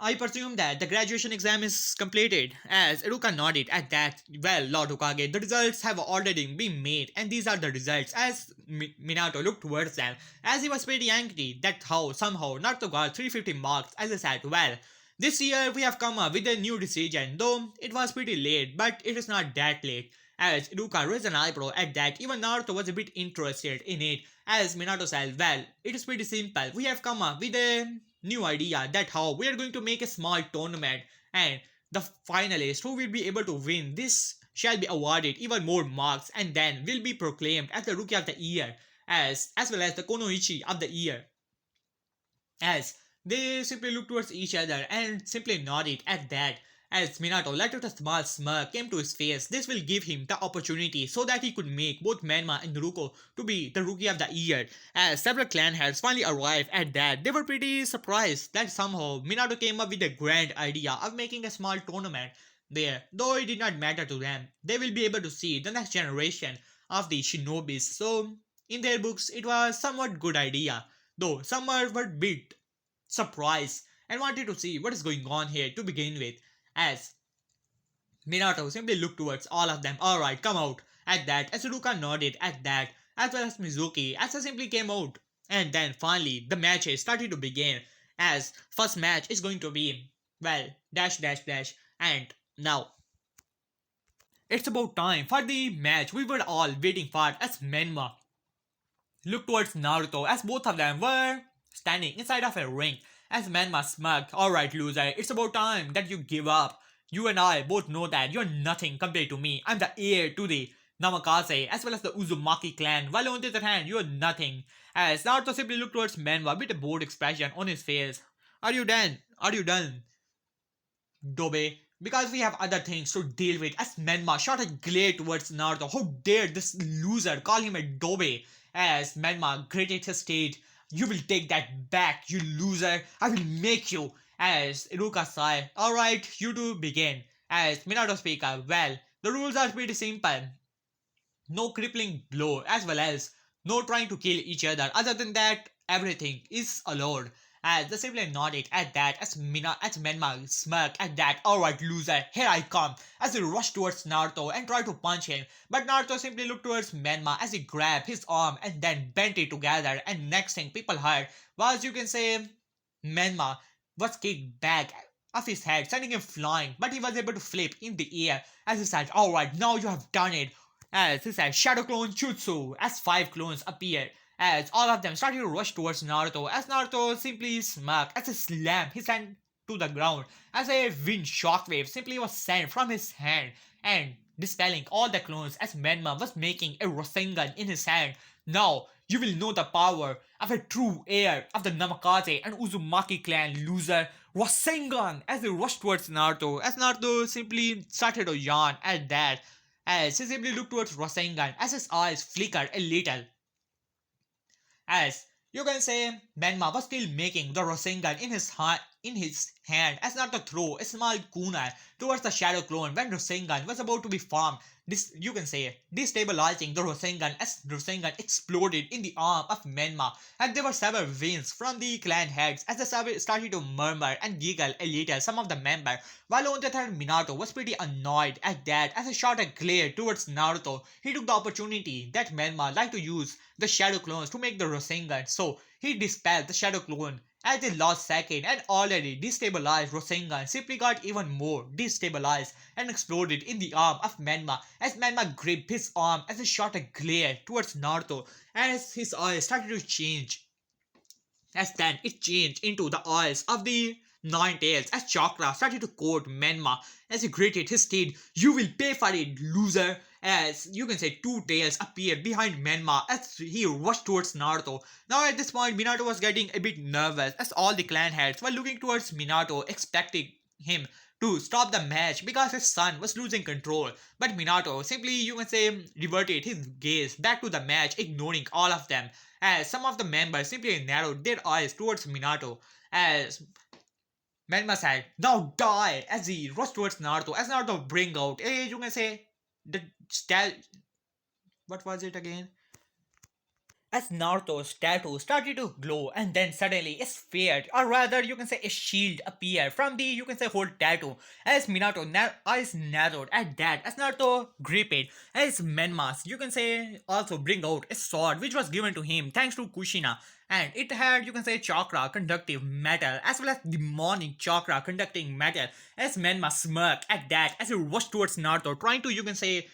I presume that the graduation exam is completed, as Iruka nodded at that. Well, Lord Hokage, the results have already been made, and these are the results, as Minato looked towards them, as he was pretty angry that how somehow Naruto got 350 marks, as he said, well, this year we have come up with a new decision, though it was pretty late, but it is not that late. As Iruka raised an eyebrow at that, even Naruto was a bit interested in it, as Minato said, well, it is pretty simple. We have come up with a new idea that how we are going to make a small tournament, and the finalist who will be able to win this shall be awarded even more marks, and then will be proclaimed as the Rookie of the Year, as well as the Konoichi of the Year, as they simply looked towards each other and simply nodded at that. As Minato let out a small smirk came to his face, this will give him the opportunity so that he could make both Manma and Naruto to be the Rookie of the Year. As several clan heads finally arrived at that, they were pretty surprised that somehow Minato came up with a grand idea of making a small tournament there. Though it did not matter to them, they will be able to see the next generation of the shinobis. So, in their books, it was somewhat good idea. Though some were bit surprised and wanted to see what is going on here to begin with, as Minato simply looked towards all of them. Alright, come out. At that, Asuruka nodded at that, as well as Mizuki, as they simply came out. And then finally, the matches started to begin, as first match is going to be, well, dash dash dash, and now it's about time for the match we were all waiting for, as Menma looked towards Naruto, as both of them were standing inside of a ring, as Manma smirked. Alright, loser, it's about time that you give up. You and I both know that you're nothing compared to me. I'm the heir to the Namikaze as well as the Uzumaki clan, while on the other hand, you're nothing. As Naruto simply looked towards Manma with a bored expression on his face. Are you done? Are you done, Dobe? Because we have other things to deal with. As Menma shot a glare towards Naruto. How dare this loser call him a Dobe? As Menma gritted his teeth. You will take that back, you loser. I will make you. As Iruka sighed. Alright, you two begin. As Minato speak up. Well, the rules are pretty simple. No crippling blow, as well as no trying to kill each other. Other than that, everything is allowed. As they simply nodded at that, as Menma smirked at that. Alright, loser, here I come. As he rushed towards Naruto and tried to punch him, but Naruto simply looked towards Menma as he grabbed his arm and then bent it together. And next thing people heard was, you can say, Menma was kicked back off his head, sending him flying, but he was able to flip in the air as he said, alright, now you have done it. As he said, Shadow Clone Jutsu, as 5 clones appeared, as all of them started to rush towards Naruto, as Naruto simply smirked as he slammed his hand to the ground, as a wind shockwave simply was sent from his hand and dispelling all the clones, as Menma was making a Rasengan in his hand. Now, you will know the power of a true heir of the Namikaze and Uzumaki clan, loser. Rasengan! As he rushed towards Naruto, as Naruto simply started to yawn at that, as he simply looked towards Rasengan, as his eyes flickered a little, as You can say Menma was still making the Rasengan in his hand as not to throw a small kunai towards the shadow clone when Rasengan was about to be formed. This you can say destabilizing the Rasengan as Rasengan exploded in the arm of Menma, and there were several winds from the clan heads as they started to murmur and giggle a little. Some of the members, while on the other hand Minato was pretty annoyed at that as he shot a glare towards Naruto. He took the opportunity that Menma liked to use the shadow clones to make the Rasengan, so he dispelled the shadow clone at the last second, and already destabilized Rasengan simply got even more destabilized and exploded in the arm of Menma as Menma gripped his arm as he shot a glare towards Naruto as his eyes started to change as then it changed into the eyes of the Nine Tails as Chakra started to quote Menma as he gritted his teeth. You will pay for it, loser! As you can say, two tails appeared behind Menma as he rushed towards Naruto. Now at this point, Minato was getting a bit nervous as all the clan heads were looking towards Minato, expecting him to stop the match because his son was losing control. But Minato simply, you can say, reverted his gaze back to the match, ignoring all of them as some of the members simply narrowed their eyes towards Minato as Menma said, now die! As he rushed towards Naruto, as Naruto bring out you can say, the style, what was it again? As Naruto's tattoo started to glow and then suddenly a sphere or rather you can say a shield appeared from the you can say whole tattoo as Minato eyes narrowed at that as Naruto gripped it as Menmas you can say also bring out a sword which was given to him thanks to Kushina and it had you can say chakra conductive metal as well as demonic chakra conducting metal as Menma smirked at that as he rushed towards Naruto trying to you can say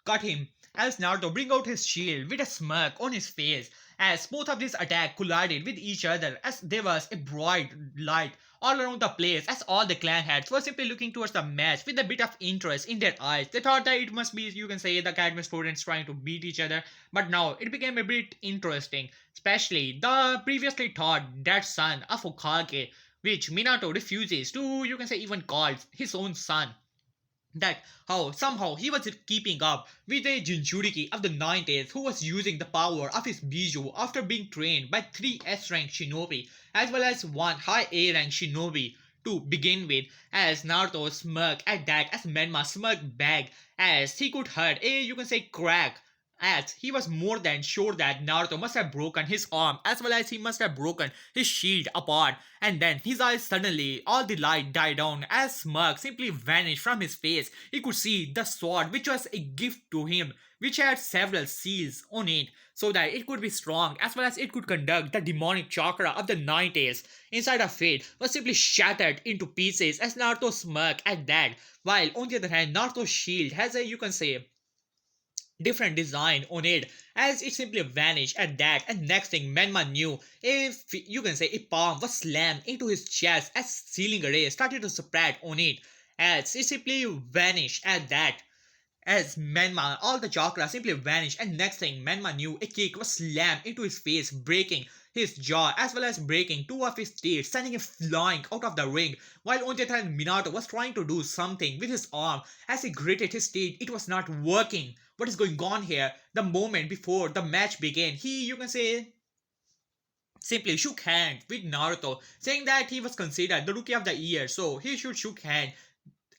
cut him as Naruto bring out his shield with a smirk on his face as both of these attacks collided with each other as there was a bright light all around the place as all the clan heads were simply looking towards the match with a bit of interest in their eyes. They thought that it must be, you can say, the academy students trying to beat each other, but now it became a bit interesting, especially the previously thought that son of Okage, which Minato refuses to, you can say, even call his own son that how somehow he was keeping up with a Jinchuriki of the 90s who was using the power of his Biju after being trained by 3 S-rank shinobi as well as 1 high A-rank shinobi to begin with as Naruto smirked at that as Menma smirked back as he could heard a you can say crack as he was more than sure that Naruto must have broken his arm as well as he must have broken his shield apart and then his eyes suddenly all the light died down as smirk simply vanished from his face. He could see the sword which was a gift to him which had several seals on it so that it could be strong as well as it could conduct the demonic chakra of the 90s inside of it was simply shattered into pieces as Naruto smirked at that while on the other hand Naruto's shield has a you can say different design on it as it simply vanished at that and next thing Menma knew if you can say a palm was slammed into his chest as ceiling array started to spread on it as it simply vanished at that as Menma, all the chakra simply vanished, and next thing Menma knew, a kick was slammed into his face, breaking his jaw as well as breaking two of his teeth, sending him flying out of the ring. While on the other hand, Minato was trying to do something with his arm as he gritted his teeth. It was not working. What is going on here? The moment before the match began, he, you can say, simply shook hands with Naruto, saying that he was considered the rookie of the year, so he should shook hands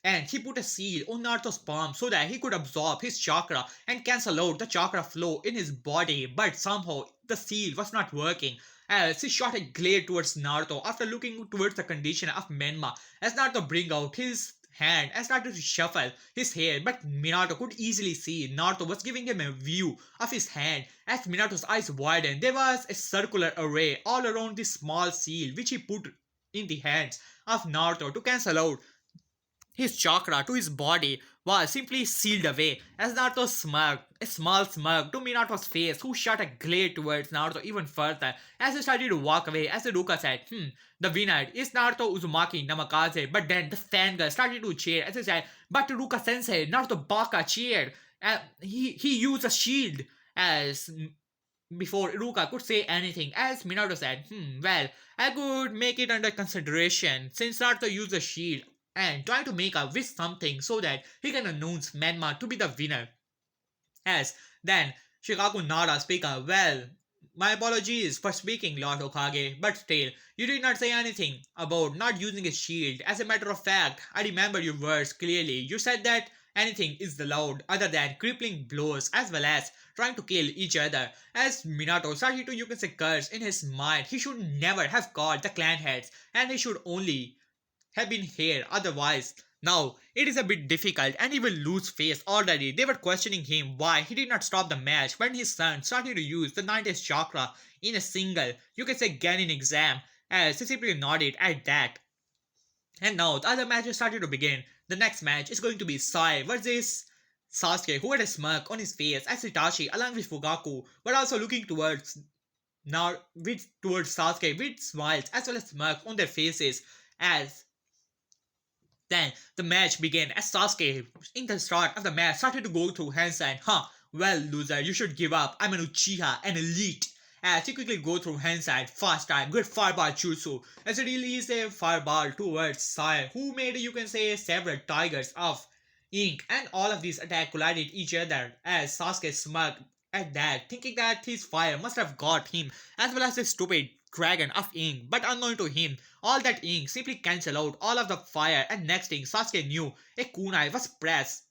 and he put a seal on Naruto's palm so that he could absorb his chakra and cancel out the chakra flow in his body. But somehow the seal was not working. As he shot a glare towards Naruto after looking towards the condition of Menma, as Naruto bring out his hand and started to shuffle his hair, but Minato could easily see Naruto was giving him a view of his hand. As Minato's eyes widened, there was a circular array all around the small seal which he put in the hands of Naruto to cancel out his chakra to his body was simply sealed away as Naruto smirked, a small smirk to Minato's face, who shot a glare towards Naruto even further as he started to walk away. As Iruka said, the winner is Naruto Uzumaki Namikaze, but then the fangirl started to cheer as he said, but Iruka sensei, Naruto Baka cheered. He used a shield as before Iruka could say anything, as Minato said, well, I could make it under consideration since Naruto used a shield and trying to make a wish something so that he can announce Menma to be the winner. As then Shikaku Nara speak well, My apologies for speaking, Lord Hokage, but still, you did not say anything about not using a shield. As a matter of fact, I remember your words clearly. You said that anything is allowed other than crippling blows as well as trying to kill each other. As Minato started to, you can say, curse in his mind, he should never have called the clan heads and he should only have been here otherwise. Now, it is a bit difficult and he will lose face already. They were questioning him why he did not stop the match when his son started to use the Ninth chakra in a single, you can say, Genin exam, as he simply nodded at that. And now the other matches started to begin. The next match is going to be Sai versus Sasuke, who had a smirk on his face as Itachi along with Fugaku were also looking towards Sasuke with smiles as well as smirk on their faces as then the match began as Sasuke, in the start of the match, started to go through handstand. Huh, well, loser, you should give up. I'm an Uchiha, an elite. As he quickly go through handstand, fast time, good fireball jutsu. As he released a fireball towards Sai, who made, you can say, several tigers of ink. And all of these attack collided each other as Sasuke smirked at that, thinking that his fire must have got him, as well as his stupid dragon of ink. But unknown to him, all that ink simply cancelled out all of the fire, and next thing Sasuke knew, a kunai was pressed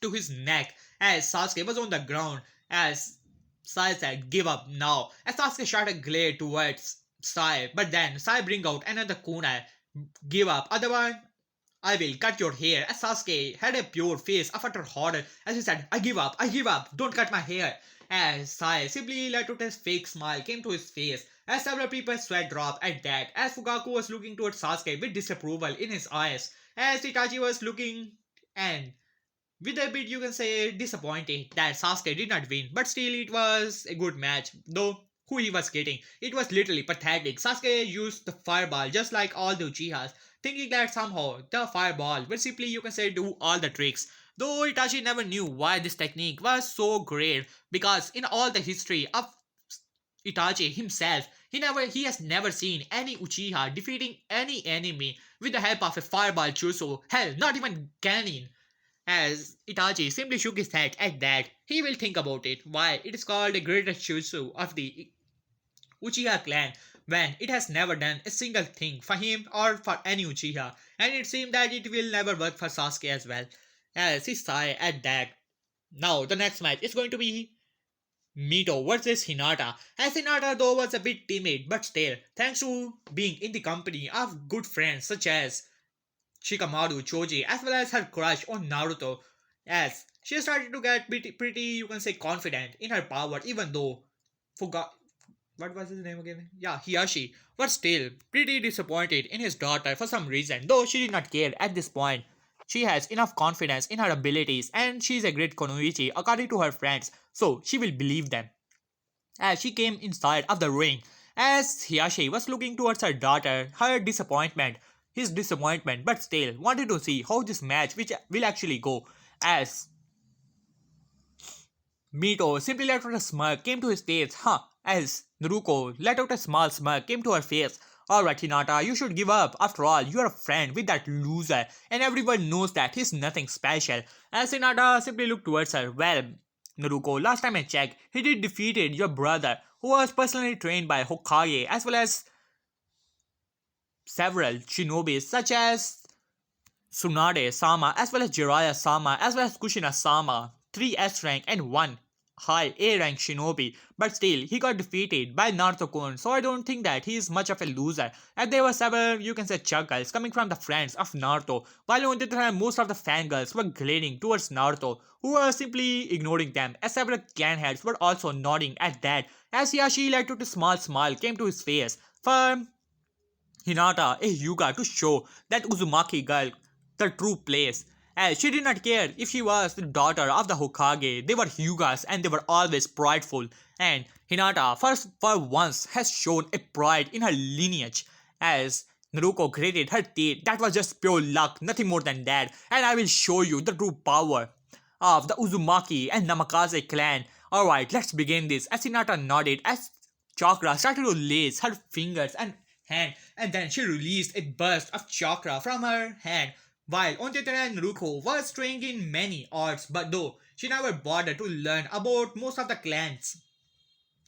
to his neck as Sasuke was on the ground as Sai said, give up now. As Sasuke shot a glare towards Sai, but then Sai bring out another kunai. Give up, otherwise I will cut your hair. As Sasuke had a pure face of utter horror as he said, I give up, don't cut my hair. As Sai simply let out a fake smile came to his face as several people's sweat dropped at that as Fugaku was looking towards Sasuke with disapproval in his eyes as Itachi was looking and with a bit you can say disappointed that Sasuke did not win, but still it was a good match, though who he was getting. It was literally pathetic. Sasuke used the fireball just like all the Uchihas, thinking that somehow the fireball will simply you can say do all the tricks. Though Itachi never knew why this technique was so great because in all the history of Itachi himself, he has never seen any Uchiha defeating any enemy with the help of a fireball jutsu. Hell, not even Ganin. As Itachi simply shook his head at that, he will think about it. Why it is called the greatest jutsu of the Uchiha clan when it has never done a single thing for him or for any Uchiha, and it seems that it will never work for Sasuke as well. As he sighed at that. Now the next match is going to be Mito versus Hinata. As Hinata though was a bit timid, but still, thanks to being in the company of good friends such as Shikamaru, Choji, as well as her crush on Naruto, as she started to get pretty you can say confident in her power, even though forgot what was his name again? Yeah, Hiyashi was still pretty disappointed in his daughter for some reason, though she did not care at this point. She has enough confidence in her abilities and she is a great Konoichi according to her friends, so she will believe them. As she came inside of the ring, as Hiyashi was looking towards her daughter, his disappointment, but still wanted to see how this match which will actually go. As Mito simply let out a smirk came to his face, huh? As Naruko let out a small smirk came to her face. Alright Hinata, you should give up. After all, you are a friend with that loser and everyone knows that he's nothing special. As Hinata simply looked towards her, well, Naruko, last time I checked, he did defeated your brother who was personally trained by Hokage as well as several shinobis such as Tsunade-sama as well as Jiraiya-sama as well as Kushina-sama, 3 S rank and 1 high A rank shinobi, but still he got defeated by Naruto-kun, so I don't think that he is much of a loser. And there were several you can say chuckles coming from the friends of Naruto, while on the other hand most of the fangirls were glaring towards Naruto, who were simply ignoring them, as several clan heads were also nodding at that, as Hiyashi let out a small smile came to his face for Hinata, a Hyuga, to show that Uzumaki girl the true place. As she did not care if she was the daughter of the Hokage, they were Hyugas and they were always prideful. And Hinata, for once, has shown a pride in her lineage. As Naruko gritted her teeth, that was just pure luck, nothing more than that. And I will show you the true power of the Uzumaki and Namikaze clan. Alright, let's begin this. As Hinata nodded, as Chakra started to lace her fingers and hand, and then she released a burst of chakra from her hand. While on the other hand, Naruko was trained in many arts, but though she never bothered to learn about most of the clans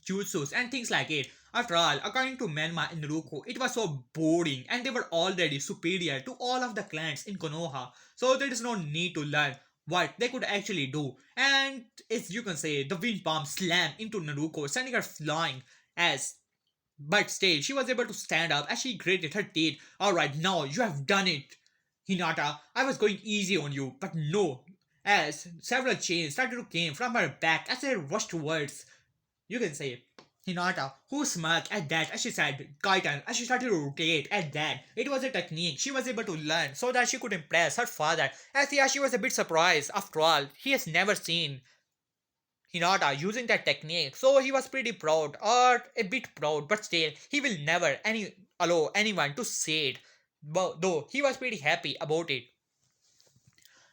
jutsus and things like it. After all, according to Menma and Naruto, it was so boring and they were already superior to all of the clans in Konoha. So there is no need to learn what they could actually do. And as you can say, the wind palm slammed into Naruto, sending her flying as but still, she was able to stand up as she gritted her teeth. Alright, now you have done it. Hinata, I was going easy on you, but no. As several chains started to came from her back as they rushed towards, you can say, Hinata, who smirked at that as she said, Kaiten, as she started to rotate at that. It was a technique she was able to learn so that she could impress her father. As yeah, she was a bit surprised. After all, he has never seen Hinata using that technique, so he was pretty proud, or a bit proud, but still, he will never allow anyone to say it. But though he was pretty happy about it,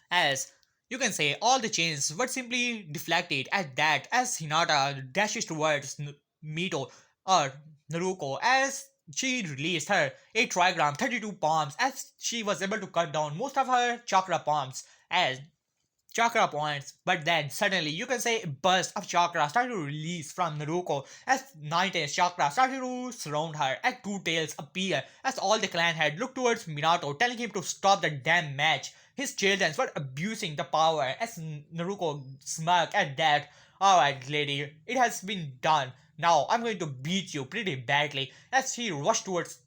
as you can say, all the chains were simply deflected at that as Hinata dashes towards Mito or Naruko as she released her 8 trigram 32 palms as she was able to cut down most of her chakra palms as chakra points, but then suddenly you can say a burst of chakra started to release from Naruko as Nine-Tails chakra started to surround her as two tails appear as all the clan had looked towards Minato telling him to stop the damn match. His children were abusing the power as Naruko smirked at that. Alright lady, it has been done. Now I'm going to beat you pretty badly as she rushed towards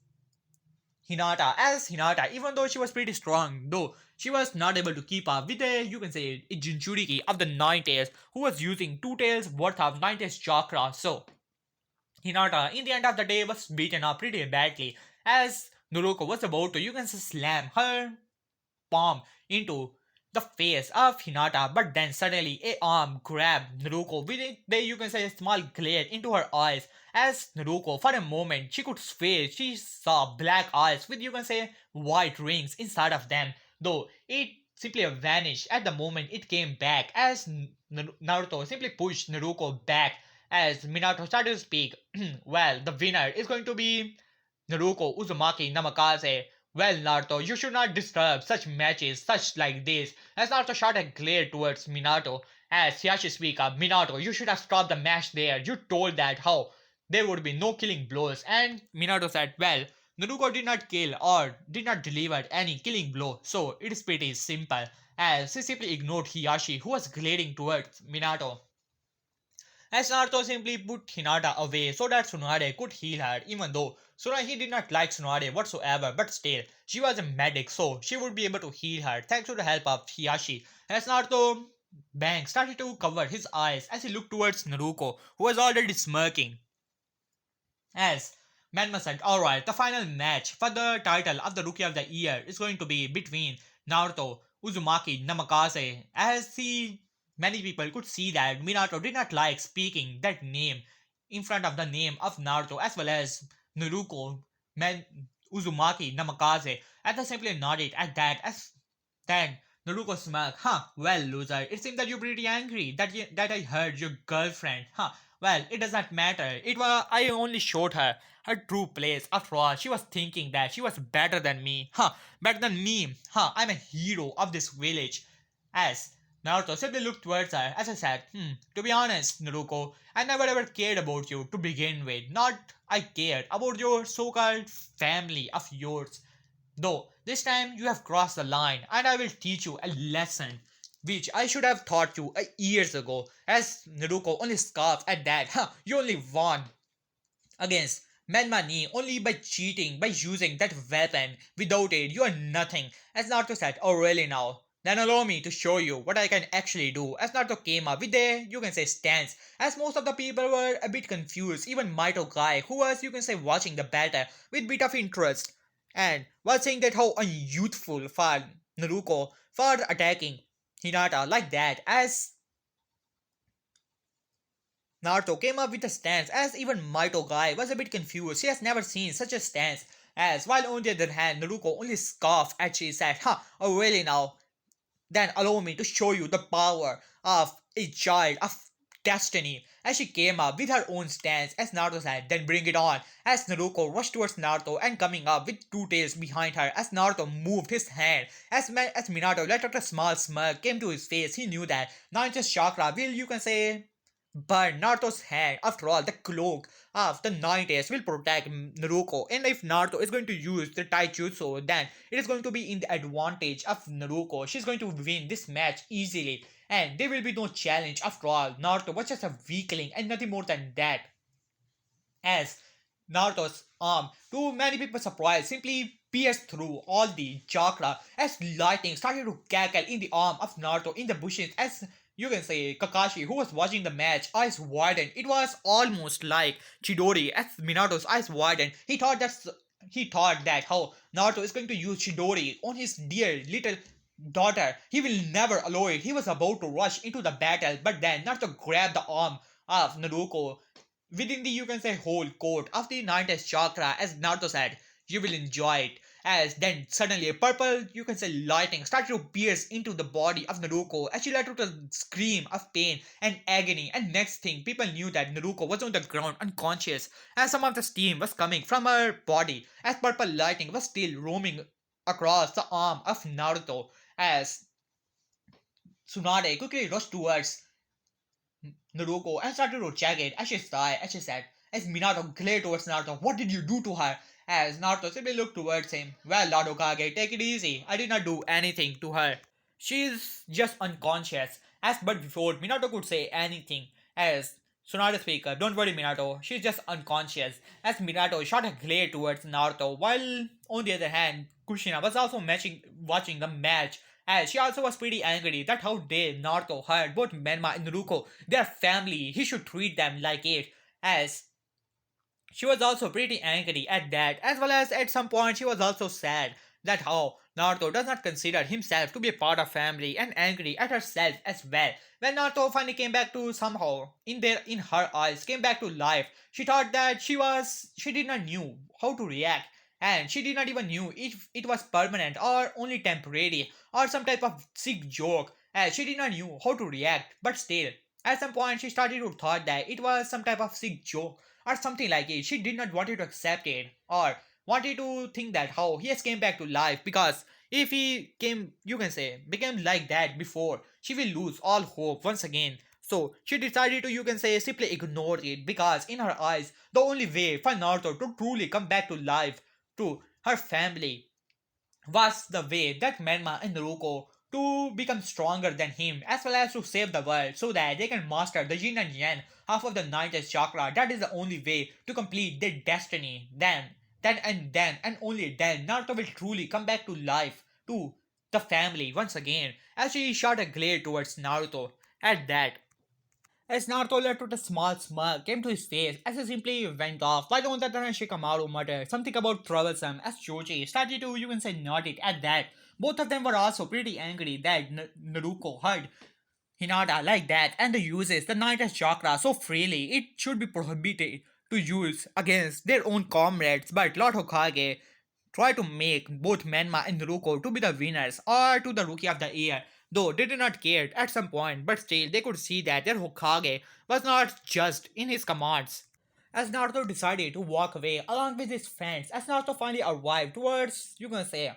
Hinata as Hinata, even though she was pretty strong, though she was not able to keep up with the, you can say, a Jinchuriki of the Nine Tails, who was using 2 tails worth of Nine Tails chakra. So, Hinata, in the end of the day, was beaten up pretty badly as Naruko was about to, you can say, slam her palm into the face of Hinata, but then suddenly a arm grabbed Naruko with it. There you can say a small glare into her eyes. As Naruko, for a moment, she could swear she saw black eyes with you can say white rings inside of them. Though it simply vanished at the moment it came back as Naruto simply pushed Naruko back as Minato started to speak. Well, the winner is going to be Naruko Uzumaki Namikaze. Well, Naruto, you should not disturb such matches, such like this. As Naruto shot a glare towards Minato, as Hiashi speak up, Minato, you should have stopped the match there. You told that how there would be no killing blows. And Minato said, well, Naruto did not kill or did not deliver any killing blow, so it is pretty simple. As he simply ignored Hiashi, who was glaring towards Minato. As Naruto simply put Hinata away so that Tsunade could heal her, even though Tsunade did not like Tsunade whatsoever, but still, she was a medic, so she would be able to heal her thanks to the help of Hiashi. As Naruto Bang started to cover his eyes as he looked towards Naruko, who was already smirking. As Manma said, alright, the final match for the title of the Rookie of the Year is going to be between Naruto Uzumaki Namikaze. As he many people could see that Minato did not like speaking that name in front of the name of Naruto as well as Naruko Man- Uzumaki Namikaze. As they simply nodded at that as then Naruko smirked. Huh, well loser, it seems that you're pretty angry that I heard your girlfriend. Huh, well, it does not matter. It was I only showed her her true place. After all, she was thinking that she was better than me. Huh, better than me. Huh, I'm a hero of this village. As Naruto simply looked towards her as I said, to be honest, Naruko, I never ever cared about you to begin with. Not I cared about your so-called family of yours. Though this time you have crossed the line and I will teach you a lesson which I should have taught you years ago. As Naruko only scoffed at that, you only won against Menmani only by cheating, by using that weapon. Without it, you are nothing. As Naruto said, oh really now? Then allow me to show you what I can actually do. As Naruto came up with a, you can say, stance. As most of the people were a bit confused, even Maito Guy, who was, you can say, watching the battle with bit of interest. And was saying that how unyouthful for Naruko for attacking Hinata like that. As Naruto came up with a stance as even Maito Guy was a bit confused. He has never seen such a stance as while on the other hand Naruko only scoffed as she said, oh really now? Then allow me to show you the power of a child of destiny. As she came up with her own stance as Naruto said, then bring it on. As Naruko rushed towards Naruto and coming up with 2 tails behind her as Naruto moved his hand. As Minato let out a small smirk came to his face, he knew that Nine Tails chakra will you can say burn Naruto's hand. After all, the cloak of the 90s will protect Naruto. And if Naruto is going to use the taijutsu, then it is going to be in the advantage of Naruto. She's going to win this match easily. And there will be no challenge. After all, Naruto was just a weakling and nothing more than that. As Naruto's arm, to many people's surprise, simply pierced through all the chakra as lightning started to crackle in the arm of Naruto in the bushes. As you can say, Kakashi, who was watching the match, eyes widened. It was almost like Chidori as Minato's eyes widened. He thought that how Naruto is going to use Chidori on his dear little daughter. He will never allow it. He was about to rush into the battle, but then Naruto grabbed the arm of Naruto within the, you can say, whole court of the ninth chakra. As Naruto said, you will enjoy it. As then suddenly a purple, you can say, lightning started to pierce into the body of Naruto as she let out a scream of pain and agony. And next thing, people knew that Naruto was on the ground unconscious as some of the steam was coming from her body as purple lightning was still roaming across the arm of Naruto. As Tsunade quickly rushed towards Naruto and started to check it as she sighed as she said, as Minato glared towards Naruto, what did you do to her? As Naruto simply looked towards him, well, Lord Hokage, take it easy. I did not do anything to her. She's just unconscious. As but before Minato could say anything, as Tsunade speaker, don't worry Minato, she's just unconscious. As Minato shot a glare towards Naruto, while on the other hand, Kushina was also watching the match as she also was pretty angry that how dare Naruto hurt both Menma and Naruto, their family, he should treat them like it. As she was also pretty angry at that, as well as at some point she was also sad that how Naruto does not consider himself to be a part of family and angry at herself as well. When Naruto finally came back to somehow in her eyes came back to life, she thought that she did not knew how to react and she did not even knew if it was permanent or only temporary or some type of sick joke as she did not knew how to react, but still at some point she started to thought that it was some type of sick joke or something like it. She did not wanted to accept it or wanted to think that how he has came back to life because if he came, you can say, became like that before, she will lose all hope once again. So she decided to, you can say, simply ignore it because in her eyes, the only way for Naruto to truly come back to life to her family was the way that Menma and Naruto to become stronger than him as well as to save the world so that they can master the yin and yang half of the ninth chakra. That is the only way to complete their destiny. Then and only then Naruto will truly come back to life to the family once again as she shot a glare towards Naruto. At that, as Naruto let out a small smirk came to his face as he simply went off, while on the other hand Shikamaru muttered something about troublesome as Choji started to, you can say, nod it at that. Both of them were also pretty angry that Naruto heard Hinata like that and the uses the ninth chakra so freely. It should be prohibited to use against their own comrades, but Lord Hokage try to make both Menma and Naruto to be the winners or to the Rookie of the Year, though they did not care at some point, but still they could see that their Hokage was not just in his commands. As Naruto decided to walk away along with his friends, as Naruto finally arrived towards, you can say,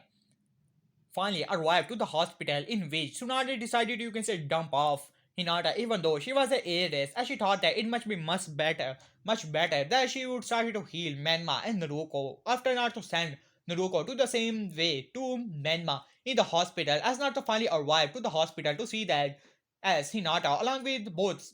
finally arrived to the hospital in which Tsunade decided, you can say, dump off Hinata even though she was a heiress as she thought that it must be much better that she would start to heal Menma and Naruto after Naruto sent Naruto to the same way to Menma in the hospital as Naruto finally arrived to the hospital to see that as Hinata along with both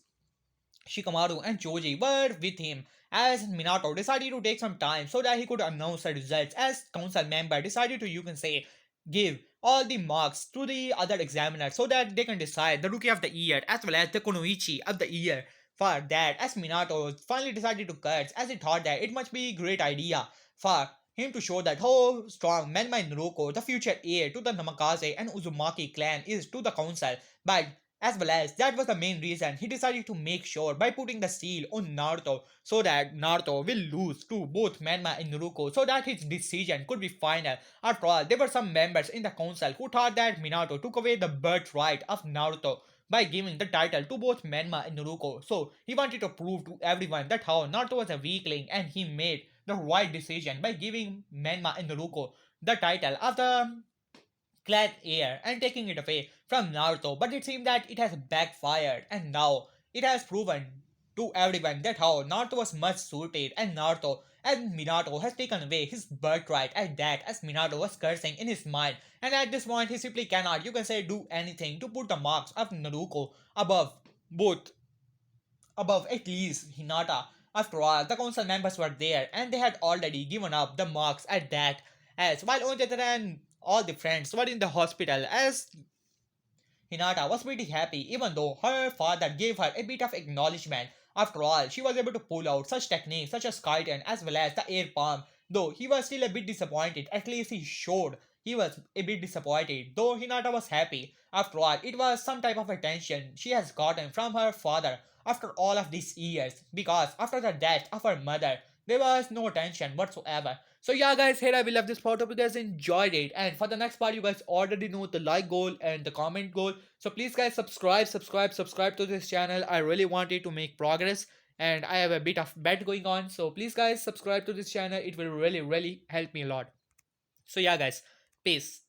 Shikamaru and Choji were with him as Minato decided to take some time so that he could announce the results as council member decided to, you can say, give all the marks to the other examiners so that they can decide the rookie of the year as well as the konoichi of the year. For that, as Minato finally decided to cut as he thought that it must be a great idea for him to show that how strong Menma Naruto, the future heir to the Namikaze and Uzumaki clan, is to the council. But as well as that was the main reason he decided to make sure by putting the seal on Naruto so that Naruto will lose to both Menma and Naruto so that his decision could be final. After all, there were some members in the council who thought that Minato took away the birthright of Naruto by giving the title to both Menma and Naruto. So he wanted to prove to everyone that how Naruto was a weakling and he made the right decision by giving Menma and Naruto the title of the clan heir and taking it away from Naruto, but it seemed that it has backfired and now it has proven to everyone that how Naruto was much suited and Naruto and Minato has taken away his birthright at that as Minato was cursing in his mind, and at this point he simply cannot, you can say, do anything to put the marks of Naruto above both, above at least Hinata. After all, the council members were there and they had already given up the marks at that, as while on the other hand all the friends were in the hospital as Hinata was pretty happy even though her father gave her a bit of acknowledgement. After all, she was able to pull out such techniques such as Kaiten as well as the air palm. Though he was still a bit disappointed, at least he showed he was a bit disappointed. Though Hinata was happy. After all, it was some type of attention she has gotten from her father after all of these years. Because after the death of her mother, there was no tension whatsoever. So yeah guys, here I will have this part. Hope you guys enjoyed it. And for the next part, you guys already know the like goal and the comment goal. So please guys subscribe to this channel. I really wanted to make progress and I have a bit of bet going on. So please guys subscribe to this channel. It will really help me a lot. So yeah guys, peace.